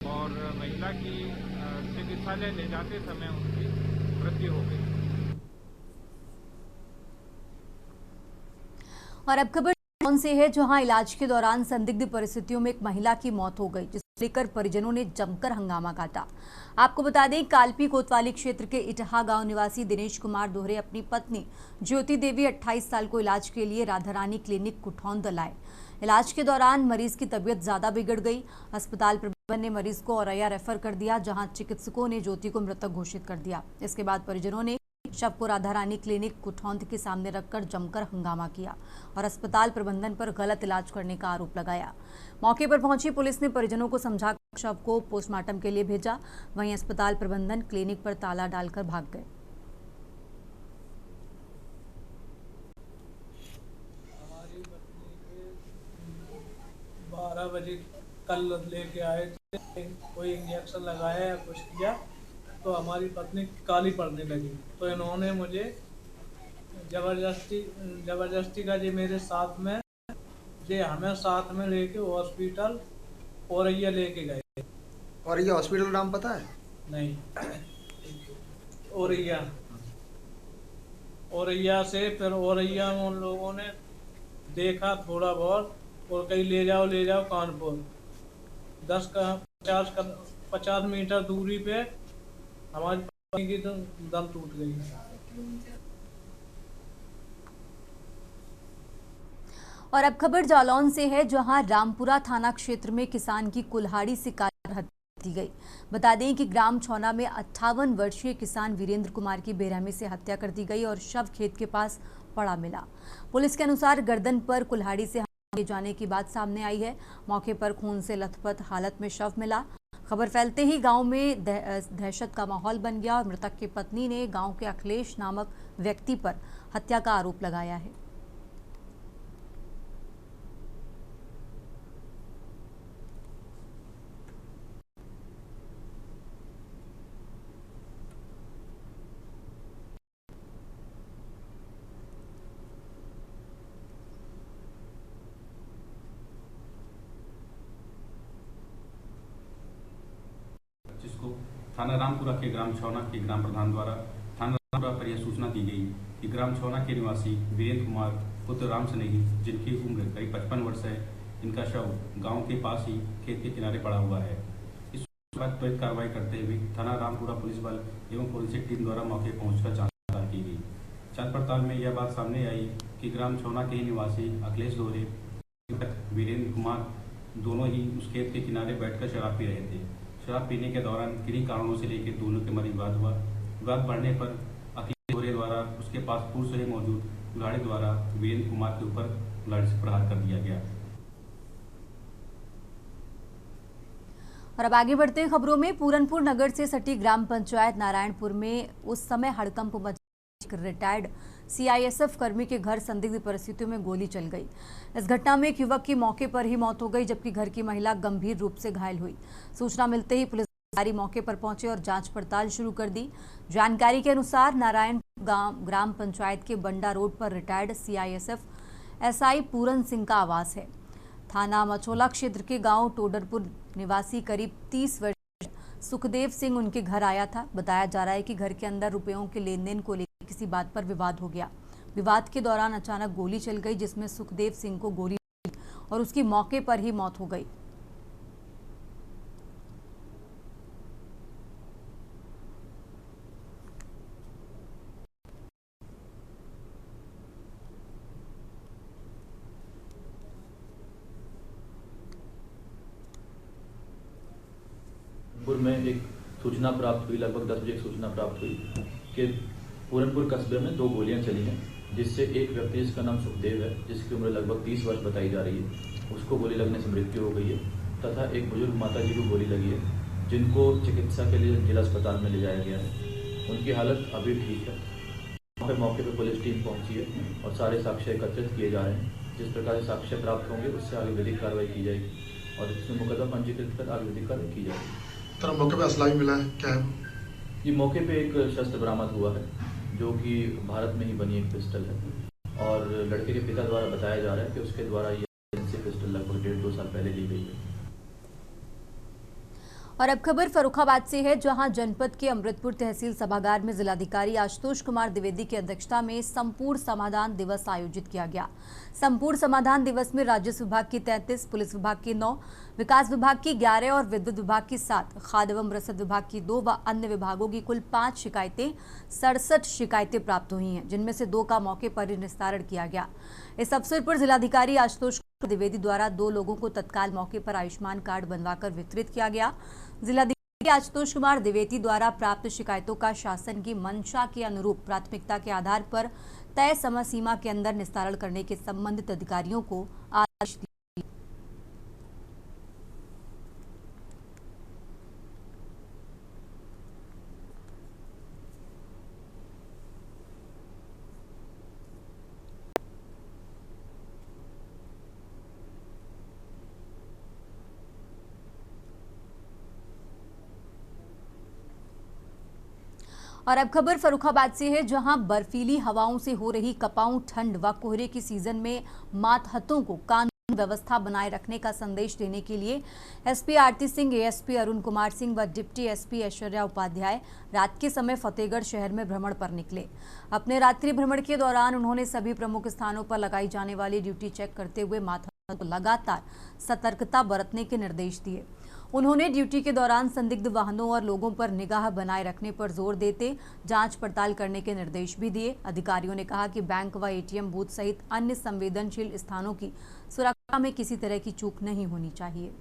और महिला की चिकित्सालय ले जाते समय उनकी मृत्यु हो गई। और अब खबर से है, जहां इलाज के दौरान संदिग्ध परिस्थितियों में एक महिला की मौत हो गई, जिसे लेकर परिजनों ने जमकर हंगामा काटा। आपको बता दें, कालपी कोतवाली क्षेत्र के इटहा गांव निवासी दिनेश कुमार दोहरे अपनी पत्नी ज्योति देवी 28 साल को इलाज के लिए राधारानी क्लिनिक कुठौंद लाए। इलाज के दौरान मरीज की तबीयत ज्यादा बिगड़ गई। अस्पताल प्रबंधन ने मरीज को औरैया रेफर कर दिया, जहां चिकित्सकों ने ज्योति को मृतक घोषित कर दिया। इसके बाद परिजनों ने शव को राधारानी क्लिनिक कुठौंद के सामने रखकर जमकर हंगामा किया और अस्पताल प्रबंधन पर गलत इलाज करने का आरोप लगाया। मौके पर पहुंची पुलिस ने परिजनों को समझाकर शव को पोस्टमार्टम के लिए भेजा। वहीं अस्पताल प्रबंधन क्लिनिक पर ताला डालकर भाग गए। हमारी पत्नी के 12 बजे कल लेके आए थे, कोई इंजेक्शन लगाया या कुछ किया तो हमारी पत्नी काली पड़ने लगी, तो इन्होंने मुझे जबरदस्ती का जी मेरे साथ में हमें साथ में लेके हॉस्पिटल औरैया लेके गए। और ये हॉस्पिटल नाम पता है? नहीं, औरैया से फिर औरैया में उन लोगों ने देखा थोड़ा बहुत और कहीं ले जाओ कानपुर। 50 मीटर दूरी पे हमारी पत्नी की दम टूट गई। और अब खबर जालौन से है, जहां रामपुरा थाना क्षेत्र में किसान की कुल्हाड़ी से काटकर हत्या की गई। बता दें कि ग्राम छौना में 58 वर्षीय किसान वीरेंद्र कुमार की बेरहमी से हत्या कर दी गई और शव खेत के पास पड़ा मिला। पुलिस के अनुसार गर्दन पर कुल्हाड़ी से हमले जाने की बात सामने आई है। मौके पर खून से लथपथ हालत में शव मिला। खबर फैलते ही गांव में दहशत का माहौल बन गया और मृतक की पत्नी ने गांव के अखिलेश नामक व्यक्ति पर हत्या का आरोप लगाया है। जिसको थाना रामपुरा के ग्राम छौना के ग्राम प्रधान द्वारा थाना रामपुरा पर यह सूचना दी गई कि ग्राम छौना के निवासी वीरेंद्र कुमार पुत्र राम स्नेही, जिनकी उम्र करीब 55 वर्ष है, इनका शव गांव के पास ही खेत के किनारे पड़ा हुआ है। इस पर त्वरित कार्रवाई करते हुए थाना रामपुरा पुलिस बल एवं फोरेंसिक टीम द्वारा मौके पहुंचकर जांच पड़ताल की गई। जांच पड़ताल में यह बात सामने आई कि ग्राम छौना के निवासी अखिलेश दोहरे वीरेंद्र कुमार दोनों ही उस खेत के किनारे बैठकर शराब पी रहे थे। शराब पीने के दौरान किन्हीं कारणों से लेकर दोनों के मध्य विवाद हुआ, विवाद बढ़ने पर अखिलेश गोरे द्वारा उसके पास पूर्व से ही मौजूद कुल्हाड़ी द्वारा वीरेंद्र कुमार के ऊपर कुल्हाड़ी से प्रहार कर दिया गया। और अब आगे बढ़ते हैं खबरों में। पूरनपुर नगर से सटी ग्राम पंचायत नारायणपुर में उस समय हड़कंप मचा, रिटायर्ड सीआईएसएफ कर्मी के घर संदिग्ध परिस्थितियों में गोली चल गई। इस घटना में एक युवक की मौके पर ही मौत हो गई, जबकि घर की महिला गंभीर रूप से घायल हुई। सूचना मिलते ही पुलिस अधिकारी मौके पर पहुंचे और जांच पड़ताल शुरू कर दी। जानकारी के अनुसार नारायण ग्राम पंचायत के बंडा रोड पर retired CISF SI Puran Singh का आवास है। थाना मचोला क्षेत्र के गांव टोडरपुर निवासी करीब 30 वर्षीय सुखदेव सिंह उनके घर आया था। बताया जा रहा है कि घर के अंदर रुपयों के लेन देन को लेकर किसी बात पर विवाद हो गया। विवाद के दौरान अचानक गोली चल गई, जिसमें सुखदेव सिंह को गोली लगी और उसकी मौके पर ही मौत हो गई। पूरनपुर में एक सूचना प्राप्त हुई, लगभग 10 बजे एक सूचना प्राप्त हुई कि पूरनपुर कस्बे में 2 गोलियां चली हैं, जिससे एक व्यक्ति जिसका नाम सुखदेव है, जिसकी उम्र लगभग 30 वर्ष बताई जा रही है, उसको गोली लगने से मृत्यु हो गई है, तथा एक बुजुर्ग माता जी को गोली लगी है, जिनको चिकित्सा के लिए जिला अस्पताल में ले जाया गया है। उनकी हालत अभी ठीक है। मौके पर पुलिस टीम पहुंची है और सारे साक्ष्य एकत्रित किए जा रहे हैं। जिस प्रकार से साक्ष्य प्राप्त होंगे उससे आगे विधिक कार्रवाई की जाएगी और इसमें मुकदमा पंजीकृत कर आगे विधिक कार्रवाई की जाएगी। तो मौके पे असला भी मिला है, क्या है? ये मौके पे एक शस्त्र बरामद हुआ है, जो कि भारत में ही बनी एक पिस्टल है और लड़के के पिता द्वारा बताया जा रहा है कि उसके द्वारा ये पिस्टल लगभग 1.5-2 साल पहले ली गई है। और अब खबर फर्रुखाबाद से है, जहां जनपद के अमृतपुर तहसील सभागार में जिलाधिकारी आशुतोष कुमार द्विवेदी की अध्यक्षता में संपूर्ण समाधान दिवस आयोजित किया गया। संपूर्ण समाधान दिवस में राजस्व विभाग की 33, पुलिस विभाग की 9, विकास विभाग की 11 और विद्युत विभाग की 7, खाद्य एवं रसद विभाग की 2 व अन्य विभागों की कुल 5 शिकायतें 67 शिकायतें प्राप्त हुई हैं, जिनमें से 2 का मौके पर ही निस्तारण किया गया। इस अवसर पर जिलाधिकारी आशुतोष द्विवेदी द्वारा 2 लोगों को तत्काल मौके पर आयुष्मान कार्ड बनवाकर वितरित किया गया। जिलाधिकारी आशुतोष कुमार द्विवेदी द्वारा प्राप्त शिकायतों का शासन की मंशा के अनुरूप प्राथमिकता के आधार पर तय समय सीमा के अंदर निस्तारण करने के संबंधित अधिकारियों को आदेश दिए। और अब खबर फर्रुखाबाद से है, जहां बर्फीली हवाओं से हो रही कपाऊ ठंड व कोहरे की सीजन में मातहतों को कानून व्यवस्था बनाए रखने का संदेश देने के लिए एसपी आरती सिंह, एएसपी अरुण कुमार सिंह व डिप्टी एसपी ऐश्वर्या उपाध्याय रात के समय फतेहगढ़ शहर में भ्रमण पर निकले। अपने रात्रि भ्रमण के दौरान उन्होंने सभी प्रमुख स्थानों पर लगाई जाने वाली ड्यूटी चेक करते हुए मातहतों को लगातार सतर्कता बरतने के निर्देश दिए। उन्होंने ड्यूटी के दौरान संदिग्ध वाहनों और लोगों पर निगाह बनाए रखने पर जोर देते जांच पड़ताल करने के निर्देश भी दिए। अधिकारियों ने कहा कि बैंक व एटीएम बूथ सहित अन्य संवेदनशील स्थानों की सुरक्षा में किसी तरह की चूक नहीं होनी चाहिए।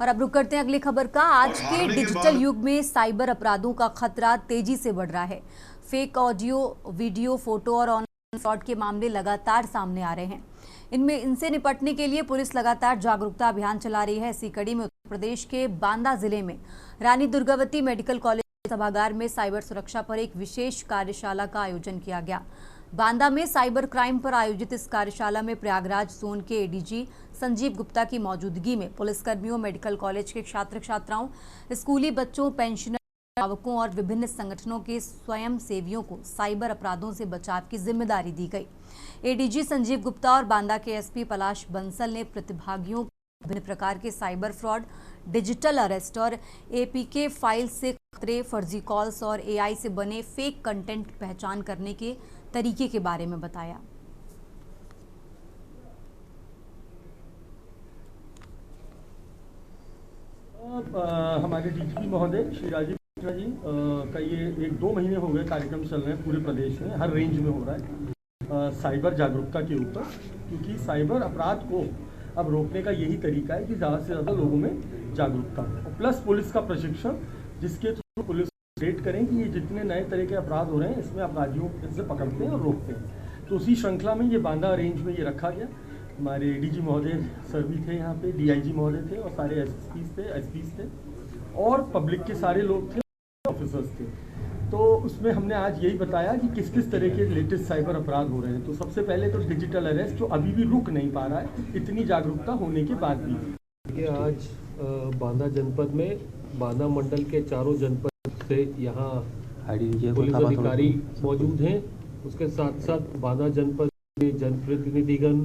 और अब रुक करते हैं अगली खबर का। आज के डिजिटल युग में साइबर अपराधों का खतरा तेजी से बढ़ रहा है। फेक ऑडियो, वीडियो, फोटो और ऑनलाइन फ्रॉड के मामले लगातार सामने आ रहे हैं। इनसे निपटने के लिए पुलिस लगातार जागरूकता अभियान चला रही है। इसी कड़ी में उत्तर प्रदेश के बांदा जिले में रानी दुर्गावती मेडिकल कॉलेज सभागार में साइबर सुरक्षा पर एक विशेष कार्यशाला का आयोजन किया गया। बांदा में साइबर क्राइम पर आयोजित इस कार्यशाला में प्रयागराज जोन के एडीजी संजीव गुप्ता की मौजूदगी में पुलिसकर्मियों, मेडिकल कॉलेज के छात्र छात्राओं, स्कूली बच्चों, पेंशनर, अभिभावकों और विभिन्न संगठनों के स्वयं सेवियों को साइबर अपराधों से बचाव की जिम्मेदारी दी गई। एडीजी संजीव गुप्ता और बांदा के एसपी पलाश बंसल ने प्रतिभागियों को विभिन्न प्रकार के साइबर फ्रॉड, डिजिटल अरेस्ट और एपीके फाइल से खतरे, फर्जी कॉल्स और एआई से बने फेक कंटेंट की पहचान करने के तरीके के बारे में बताया। हमारे डीजीपी महोदय श्री राजीव जी का ये 1-2 महीने हो गए कार्यक्रम चल रहे हैं पूरे प्रदेश में, हर रेंज में हो रहा है साइबर जागरूकता के ऊपर, क्योंकि साइबर अपराध को अब रोकने का यही तरीका है कि ज़्यादा से ज़्यादा लोगों में जागरूकता हो, प्लस पुलिस का प्रशिक्षण, जिसके थ्रू पुलिस रेट करें कि ये जितने नए तरह के अपराध हो रहे हैं इसमें अपराधियों से पकड़ते हैं और रोकते हैं। तो उसी श्रृंखला में ये बांदा रेंज में ये रखा गया। हमारे डीजी महोदय सर भी थे यहाँ पे, डीआईजी महोदय थे और सारे एसपीज थे और पब्लिक के सारे लोग थे, ऑफिसर्स थे। तो उसमें हमने आज यही बताया कि किस किस तरह के लेटेस्ट साइबर अपराध हो रहे हैं। तो सबसे पहले तो डिजिटल अरेस्ट, जो अभी भी रुक नहीं पा रहा है इतनी जागरूकता होने के बाद भी। आज बांदा जनपद में बांदा मंडल के चारों जनपद से यहाँ पुलिस अधिकारी मौजूद हैं। उसके साथ साथ बांदा जनपद में जनप्रतिनिधिगण,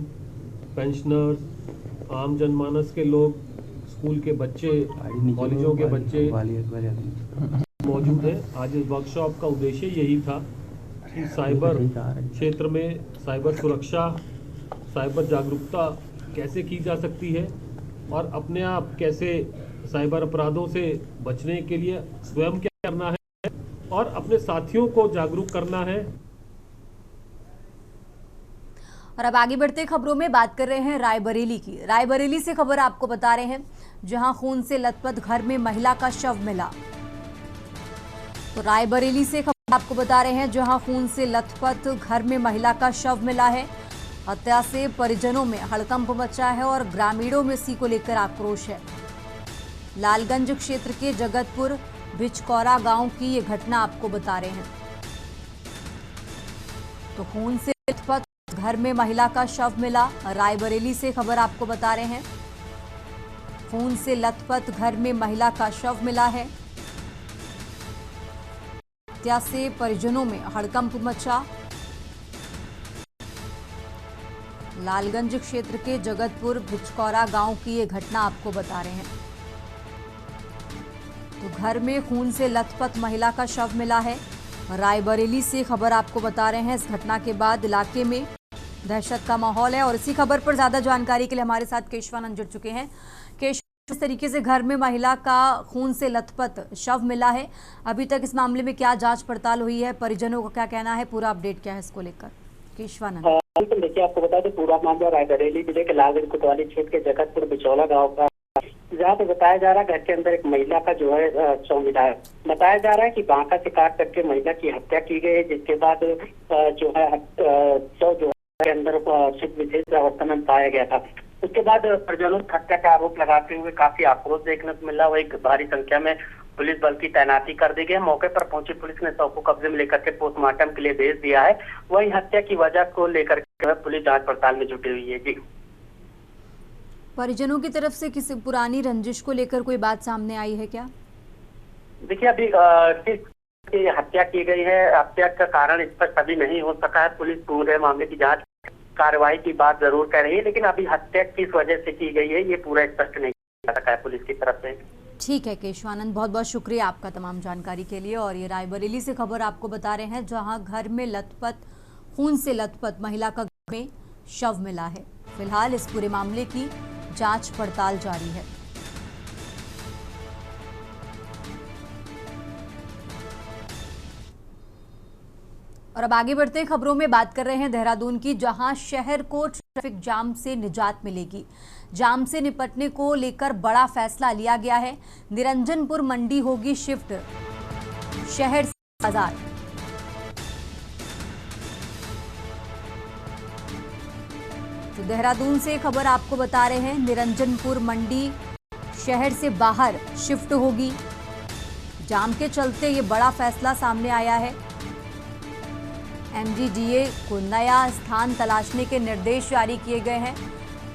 पेंशनर्स, आम जनमानस के लोग, स्कूल के बच्चे, कॉलेजों के बच्चे मौजूद हैं। आज इस वर्कशॉप का उद्देश्य यही था कि साइबर क्षेत्र में साइबर सुरक्षा, साइबर जागरूकता कैसे की जा सकती है और अपने आप कैसे साइबर अपराधों से बचने के लिए स्वयं क्या करना है और अपने साथियों को जागरूक करना है। और अब आगे बढ़ते खबरों में बात कर रहे हैं रायबरेली की। रायबरेली से खबर आपको बता रहे हैं, जहां खून से लथपथ घर में महिला का शव मिला। तो रायबरेली से खबर आपको बता रहे हैं, जहां खून से लथपथ घर में महिला का शव मिला है। हत्या से परिजनों में हड़कंप मचा है और ग्रामीणों में इसी को लेकर आक्रोश है। लालगंज क्षेत्र के जगतपुर भिचकौरा गांव की ये घटना आपको बता रहे हैं। तो खून से लथपथ घर में महिला का शव मिला। रायबरेली से खबर आपको बता रहे हैं, खून से लथपथ घर में महिला का शव मिला है। हत्या से परिजनों में हड़कंप मचा। लालगंज क्षेत्र के जगतपुर भिचकौरा गांव की ये घटना आपको बता रहे हैं। तो घर में खून से लथपथ महिला का शव मिला है। रायबरेली से खबर आपको बता रहे हैं। इस घटना के बाद इलाके में दहशत का माहौल है और इसी खबर पर ज्यादा जानकारी के लिए हमारे साथ केशवानंद जुड़ चुके हैं। किस तरीके से घर में महिला का खून से लथपथ शव मिला है, अभी तक इस मामले में क्या जांच पड़ताल हुई है, परिजनों का क्या कहना है, पूरा अपडेट क्या है इसको लेकर? केशवानंद। देखिए, आपको बता दें पूरा मामला रायबरेली जिले के लालगंज कोतवाली क्षेत्र के जगतपुर बिचौला गाँव का, जहाँ पे बताया जा रहा है घर के अंदर एक महिला का जो है शव मिला है। बताया जा रहा है कि बांका से काट करके महिला की हत्या की गई है, जिसके बाद जो है शव जो के अंदर विशेष अवस्था में पाया गया था। उसके बाद परिजनों ने हत्या का आरोप लगाते हुए काफी आक्रोश देखने को मिला। वही भारी संख्या में पुलिस बल की तैनाती कर दी गई। मौके पर पहुंची पुलिस ने शव को कब्जे में लेकर के पोस्टमार्टम के लिए भेज दिया है। वही हत्या की वजह को लेकर के पुलिस जांच पड़ताल में जुटी हुई है। जी, परिजनों की तरफ से किसी पुरानी रंजिश को लेकर कोई बात सामने आई है क्या? देखिए, अभी किस हत्या की गई है, हत्या का कारण स्पष्ट अभी नहीं हो सका है। पुलिस पूरे मामले की जांच कार्रवाई की बात जरूर कर रही है, लेकिन अभी हत्या किस वजह से की गई है ये पूरा स्पष्ट नहीं हो सका है पुलिस की तरफ से। ठीक है केशवानंद, बहुत बहुत शुक्रिया आपका तमाम जानकारी के लिए। और ये रायबरेली से खबर आपको बता रहे हैं, जहां घर में लथपथ खून से लथपथ महिला का घर में शव मिला है। फिलहाल इस पूरे मामले की जांच पड़ताल जारी है। और अब आगे बढ़ते खबरों में बात कर रहे हैं देहरादून की, जहां शहर को ट्रैफिक जाम से निजात मिलेगी। जाम से निपटने को लेकर बड़ा फैसला लिया गया है। निरंजनपुर मंडी होगी शिफ्ट शहर से बाजार। तो देहरादून से खबर आपको बता रहे हैं, निरंजनपुर मंडी शहर से बाहर शिफ्ट होगी। जाम के चलते ये बड़ा फैसला सामने आया है। एमजीडीए को नया स्थान तलाशने के निर्देश जारी किए गए हैं।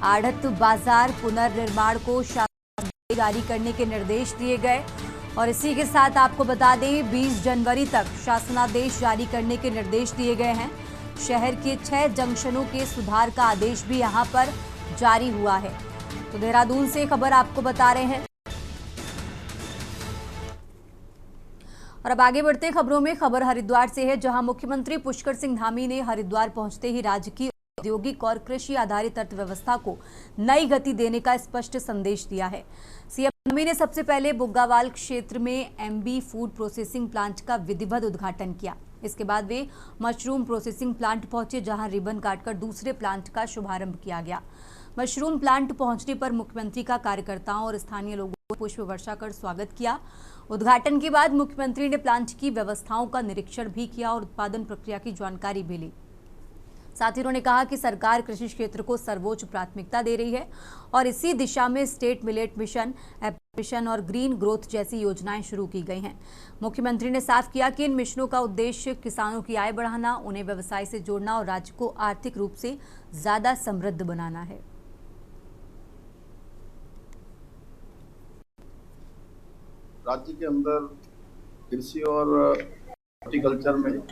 आढ़त बाजार पुनर्निर्माण को शासनादेश जारी करने के निर्देश दिए गए और इसी के साथ आपको बता दें 20 जनवरी तक शासनादेश जारी करने के निर्देश दिए गए हैं। शहर के 6 जंक्शनों के सुधार का आदेश भी यहां पर जारी हुआ है। तो देहरादून से खबर आपको बता रहे हैं। और अब आगे बढ़ते खबरों में खबर हरिद्वार से है, जहां मुख्यमंत्री पुष्कर सिंह धामी ने हरिद्वार पहुंचते ही राज्य की औद्योगिक और कृषि आधारित अर्थव्यवस्था को नई गति देने का स्पष्ट संदेश दिया है। सीएम एमबी ने सबसे पहले बुग्गावाल क्षेत्र में एमबी फूड प्रोसेसिंग प्लांट का विधिवत उद्घाटन किया। इसके बाद वे मशरूम प्रोसेसिंग प्लांट पहुंचे, जहां रिबन काटकर दूसरे प्लांट का शुभारंभ किया गया। मशरूम प्लांट पहुंचने पर मुख्यमंत्री का कार्यकर्ताओं और स्थानीय लोगों ने पुष्प वर्षा कर स्वागत किया। उद्घाटन के बाद मुख्यमंत्री ने प्लांट की व्यवस्थाओं का निरीक्षण भी किया और उत्पादन प्रक्रिया की जानकारी भी ली। साथ ही उन्होंने कहा कि सरकार कृषि क्षेत्र को सर्वोच्च प्राथमिकता दे रही है और इसी दिशा में स्टेट मिलेट मिशन और ग्रीन ग्रोथ जैसी योजनाएं शुरू की गई हैं। मुख्यमंत्री ने साफ किया कि इन मिशनों का उद्देश्य किसानों की आय बढ़ाना, उन्हें व्यवसाय से जोड़ना और राज्य को आर्थिक रूप से ज्यादा समृद्ध बनाना है। राज्य के अंदर कृषि और हॉर्टिकल्चर में,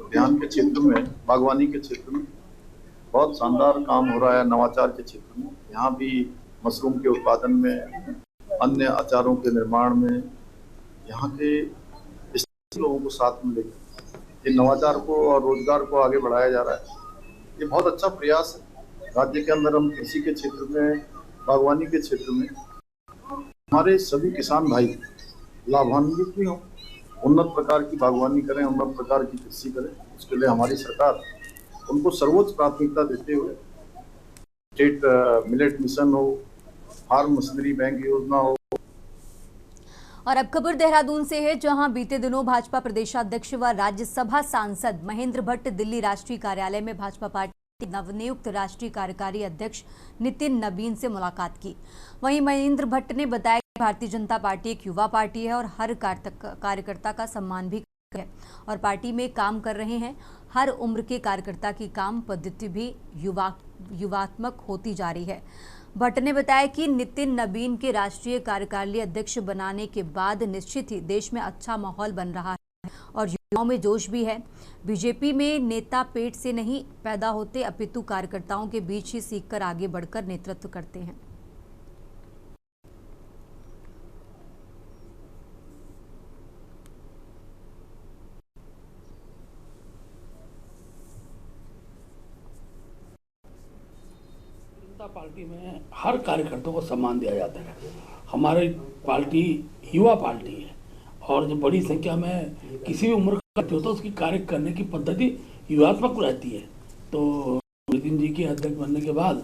उद्यान के क्षेत्र में, बागवानी के क्षेत्र में बहुत शानदार काम हो रहा है। नवाचार के क्षेत्र में यहाँ भी मशरूम के उत्पादन में, अन्य अचारों के निर्माण में, यहाँ के लोगों को साथ में लेकर ये नवाचार को और रोजगार को आगे बढ़ाया जा रहा है। ये बहुत अच्छा प्रयास है। राज्य के अंदर हम कृषि के क्षेत्र में, बागवानी के क्षेत्र में हमारे सभी किसान भाई लाभान्वित भी हों, उन्नत प्रकार की बागवानी करें, उन्नत प्रकार की कृषि करें। उसके लिए हमारी सरकार उनको सर्वोच्च प्राथमिकता देते हुए स्टेट मिलेट मिशन हो, फार्म मशीनरी बैंक योजना हो। और अब खबर देहरादून से है, जहां बीते दिनों भाजपा प्रदेशाध्यक्ष व राज्यसभा सांसद महेंद्र भट्ट दिल्ली राष्ट्रीय कार्यालय में भाजपा पार्टी नवनियुक्त राष्ट्रीय कार्यकारी अध्यक्ष नितिन नबीन से मुलाकात की। वहीं महेंद्र भट्ट ने बताया कि भारतीय जनता पार्टी एक युवा पार्टी है और हर कार्यकर्ता का सम्मान भी है और पार्टी में काम कर रहे हैं। हर उम्र के कार्यकर्ता की काम पद्धति भी युवात्मक होती जा रही है। भट्ट ने बताया कि नितिन नबीन के राष्ट्रीय कार्यकारिणी अध्यक्ष बनाने के बाद निश्चित ही देश में अच्छा माहौल बन रहा है और युवाओं में जोश भी है। बीजेपी में नेता पेट से नहीं पैदा होते, अपितु कार्यकर्ताओं के बीच ही सीखकर आगे बढ़कर नेतृत्व करते हैं। जनता पार्टी में हर कार्यकर्ता को सम्मान दिया जाता है। हमारी पार्टी युवा पार्टी है और जो बड़ी संख्या में किसी भी उम्र का होता है उसकी कार्य करने की पद्धति युवात्मक रहती है। तो नितिन जी के अध्यक्ष बनने के बाद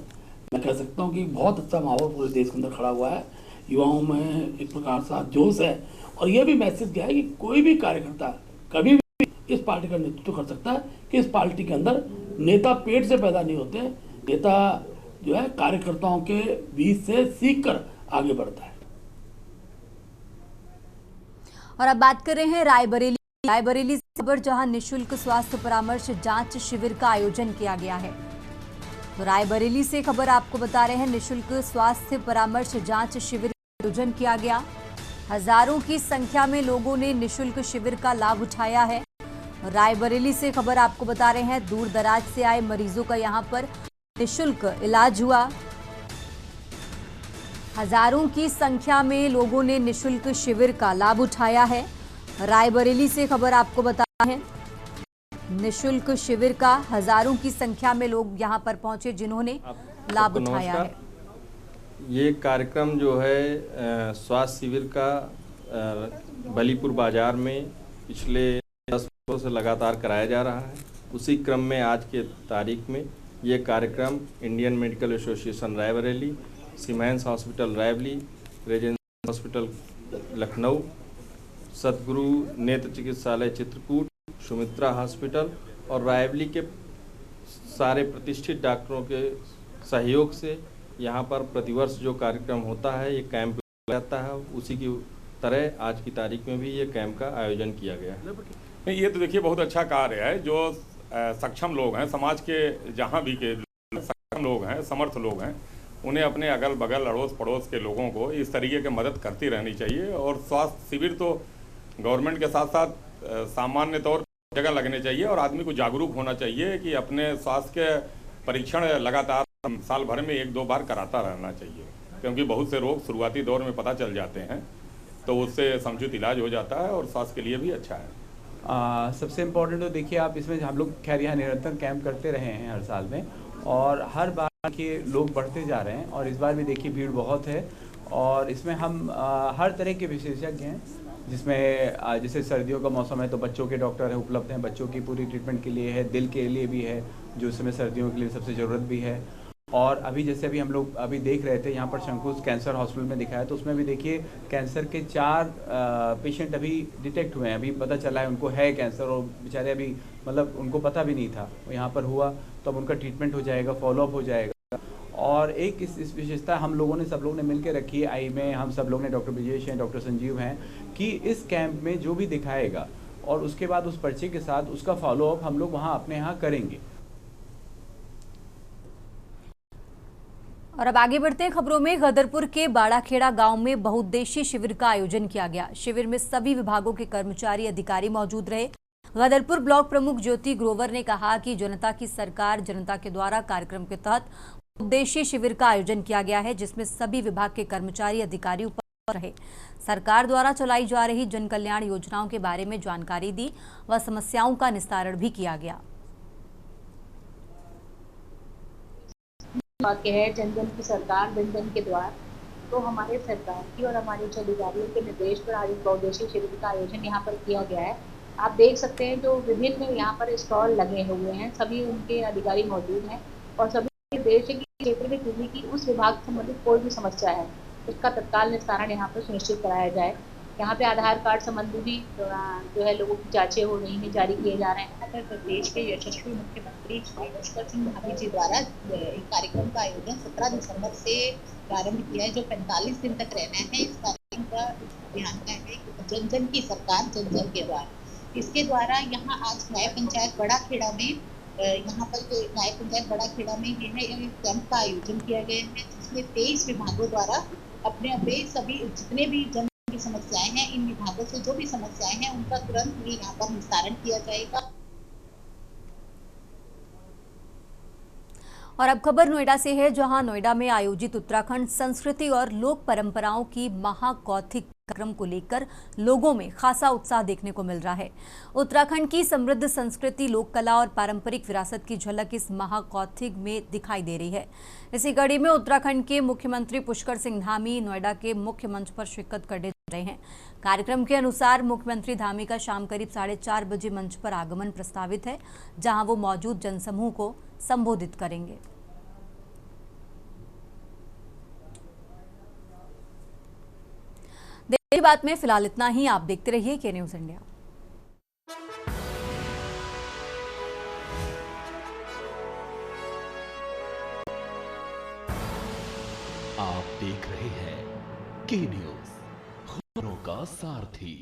मैं कह सकता हूँ कि बहुत अच्छा माहौल पूरे देश के अंदर खड़ा हुआ है। युवाओं में एक प्रकार सा जोश है और यह भी मैसेज गया है कि कोई भी कार्यकर्ता कभी भी इस पार्टी का नेतृत्व कर सकता है कि इस पार्टी के अंदर नेता पेट से पैदा नहीं होते, नेता जो है कार्यकर्ताओं के बीच से सीख कर आगे बढ़ता है। और अब बात कर रहे हैं रायबरेली से खबर, जहां निशुल्क स्वास्थ्य परामर्श जांच शिविर का आयोजन किया गया है। तो रायबरेली से खबर आपको बता रहे हैं, निशुल्क स्वास्थ्य परामर्श जांच शिविर का आयोजन किया गया। हजारों की संख्या में लोगों ने निशुल्क शिविर का लाभ उठाया है। रायबरेली से खबर आपको बता रहे हैं, दूर दराज से आए मरीजों का यहां पर निशुल्क इलाज हुआ। हजारों की संख्या में लोगों ने निशुल्क शिविर का लाभ उठाया है। रायबरेली से खबर आपको बता रहे हैं, निशुल्क शिविर का हजारों की संख्या में लोग यहां पर पहुंचे जिन्होंने लाभ उठाया है। ये कार्यक्रम जो है स्वास्थ्य शिविर का बलीपुर बाजार में पिछले 10 वर्षों से लगातार कराया जा रहा है। उसी क्रम में आज के तारीख में ये कार्यक्रम Indian medical association Raebareli, siemens hospital Rae Bareli, Regency hospital Lucknow, सतगुरु नेत्र चिकित्सालय चित्रकूट, सुमित्रा हॉस्पिटल और रायबली के सारे प्रतिष्ठित डॉक्टरों के सहयोग से यहाँ पर प्रतिवर्ष जो कार्यक्रम होता है, ये कैंप रहता है। उसी की तरह आज की तारीख में भी ये कैंप का आयोजन किया गया है। ये तो देखिए बहुत अच्छा कार्य है। जो सक्षम लोग हैं, समाज के जहाँ भी के सक्षम लोग हैं, समर्थ लोग हैं, उन्हें अपने अगल बगल अड़ोस पड़ोस के लोगों को इस तरीके की मदद करती रहनी चाहिए। और स्वास्थ्य शिविर तो गवर्नमेंट के साथ साथ सामान्य तौर पर जगह लगने चाहिए और आदमी को जागरूक होना चाहिए कि अपने स्वास्थ्य के परीक्षण लगातार साल भर में 1-2 बार कराता रहना चाहिए, क्योंकि बहुत से रोग शुरुआती दौर में पता चल जाते हैं तो उससे समुचित इलाज हो जाता है और स्वास्थ्य के लिए भी अच्छा है। सबसे इम्पोर्टेंट तो देखिए आप इसमें हम लोग खैर यहाँ निरंतर कैंप करते रहे हैं हर साल में और हर बार के लोग बढ़ते जा रहे हैं और इस बार भी देखिए भीड़ बहुत है और इसमें हम हर तरह के विशेषज्ञ हैं, जिसमें जैसे सर्दियों का मौसम है तो बच्चों के डॉक्टर हैं उपलब्ध हैं, बच्चों की पूरी ट्रीटमेंट के लिए है, दिल के लिए भी है जो इस समय सर्दियों के लिए सबसे ज़रूरत भी है। और अभी जैसे अभी हम लोग अभी देख रहे थे यहाँ पर शंकुश कैंसर हॉस्पिटल में दिखाया, तो उसमें भी देखिए कैंसर के 4 पेशेंट अभी डिटेक्ट हुए हैं, अभी पता चला है उनको है कैंसर, और बेचारे अभी मतलब उनको पता भी नहीं था, यहाँ पर हुआ तो अब उनका ट्रीटमेंट हो जाएगा, फॉलोअप हो जाएगा। और एक इस विशेषता हम लोगों ने सब लोग ने मिलकर रखी है, आई में हम सब लोग ने, डॉक्टर ब्रजेश हैं, डॉक्टर संजीव हैं, कि इस कैंप में जो भी दिखाएगा और उसके बाद उस पर्चे के साथ उसका फॉलोअप हम लोग वहाँ अपने यहाँ करेंगे। और अब आगे बढ़ते हैं खबरों में। गदरपुर के बाड़ाखेड़ा गांव में बहुउद्देशीय शिविर का आयोजन किया गया। शिविर में सभी विभागों के कर्मचारी अधिकारी मौजूद रहे। गदरपुर ब्लॉक प्रमुख ज्योति ग्रोवर ने कहा कि जनता की सरकार जनता के द्वारा कार्यक्रम के तहत उद्देशीय शिविर का आयोजन किया गया है, जिसमें सभी विभाग के कर्मचारी अधिकारी उपस्थित रहे। सरकार द्वारा चलाई जा रही जन कल्याण योजनाओं के बारे में जानकारी दी व समस्याओं का निस्तारण भी किया गया। वाक्य है जन जन की सरकार जन जन के द्वार। तो हमारे सरकार की और हमारे उच्च अधिकारियों के निर्देश पर आज बहुउद्देशीय शिविर का आयोजन यहाँ पर किया गया है। आप देख सकते हैं जो विभिन्न यहाँ पर स्टॉल लगे हुए हैं, सभी उनके अधिकारी मौजूद हैं और सभी निर्देश है कि क्षेत्र में किसी की उस विभाग से संबंधित कोई भी समस्या है उसका तत्काल निस्तारण यहाँ पर सुनिश्चित कराया जाए। यहाँ पे आधार कार्ड संबंधी भी जो है लोगों की जांचें हो रही हैं, जारी किए जा रहे हैं। उत्तर प्रदेश के यशस्वी मुख्यमंत्री पुष्कर सिंह धामी जी द्वारा एक कार्यक्रम का आयोजन 17 दिसंबर से प्रारंभ किया है, जो 45 दिन तक रहना है। इस कार्यक्रम का अभियान का है जन जन की सरकार जन जन के द्वारा। इसके द्वारा यहाँ आज न्याय पंचायत बड़ा खेड़ा में यहाँ पर जो न्याय पंचायत बड़ा खेड़ा में ये है एक कैंप का आयोजन किया गया है, जिसमें 23 विभागों द्वारा अपने अपने सभी जितने भी जन की समस्याएं हैं, इन विभागों से जो भी समस्याएं हैं उनका तुरंत ही यहाँ पर निस्तारण किया जाएगा। और अब खबर नोएडा से है, जहां नोएडा में आयोजित उत्तराखंड संस्कृति और लोक परंपराओं की महाकौथिक कार्यक्रम को लेकर लोगों में खासा उत्साह देखने को मिल रहा है। उत्तराखंड की समृद्ध संस्कृति, लोक कला और पारंपरिक विरासत की झलक इस महाकौथिक में दिखाई दे रही है। इसी कड़ी में उत्तराखंड के मुख्यमंत्री पुष्कर सिंह धामी नोएडा के मुख्य मंच पर शिरकत करने जा रहे हैं। कार्यक्रम के अनुसार मुख्यमंत्री धामी का शाम करीब 4:30 बजे मंच पर आगमन प्रस्तावित है, जहां वो मौजूद जनसमूह को संबोधित करेंगे। देश बात में फिलहाल इतना ही। आप देखते रहिए के न्यूज़ इंडिया। आप देख रहे हैं के न्यूज़, खबरों का सारथी।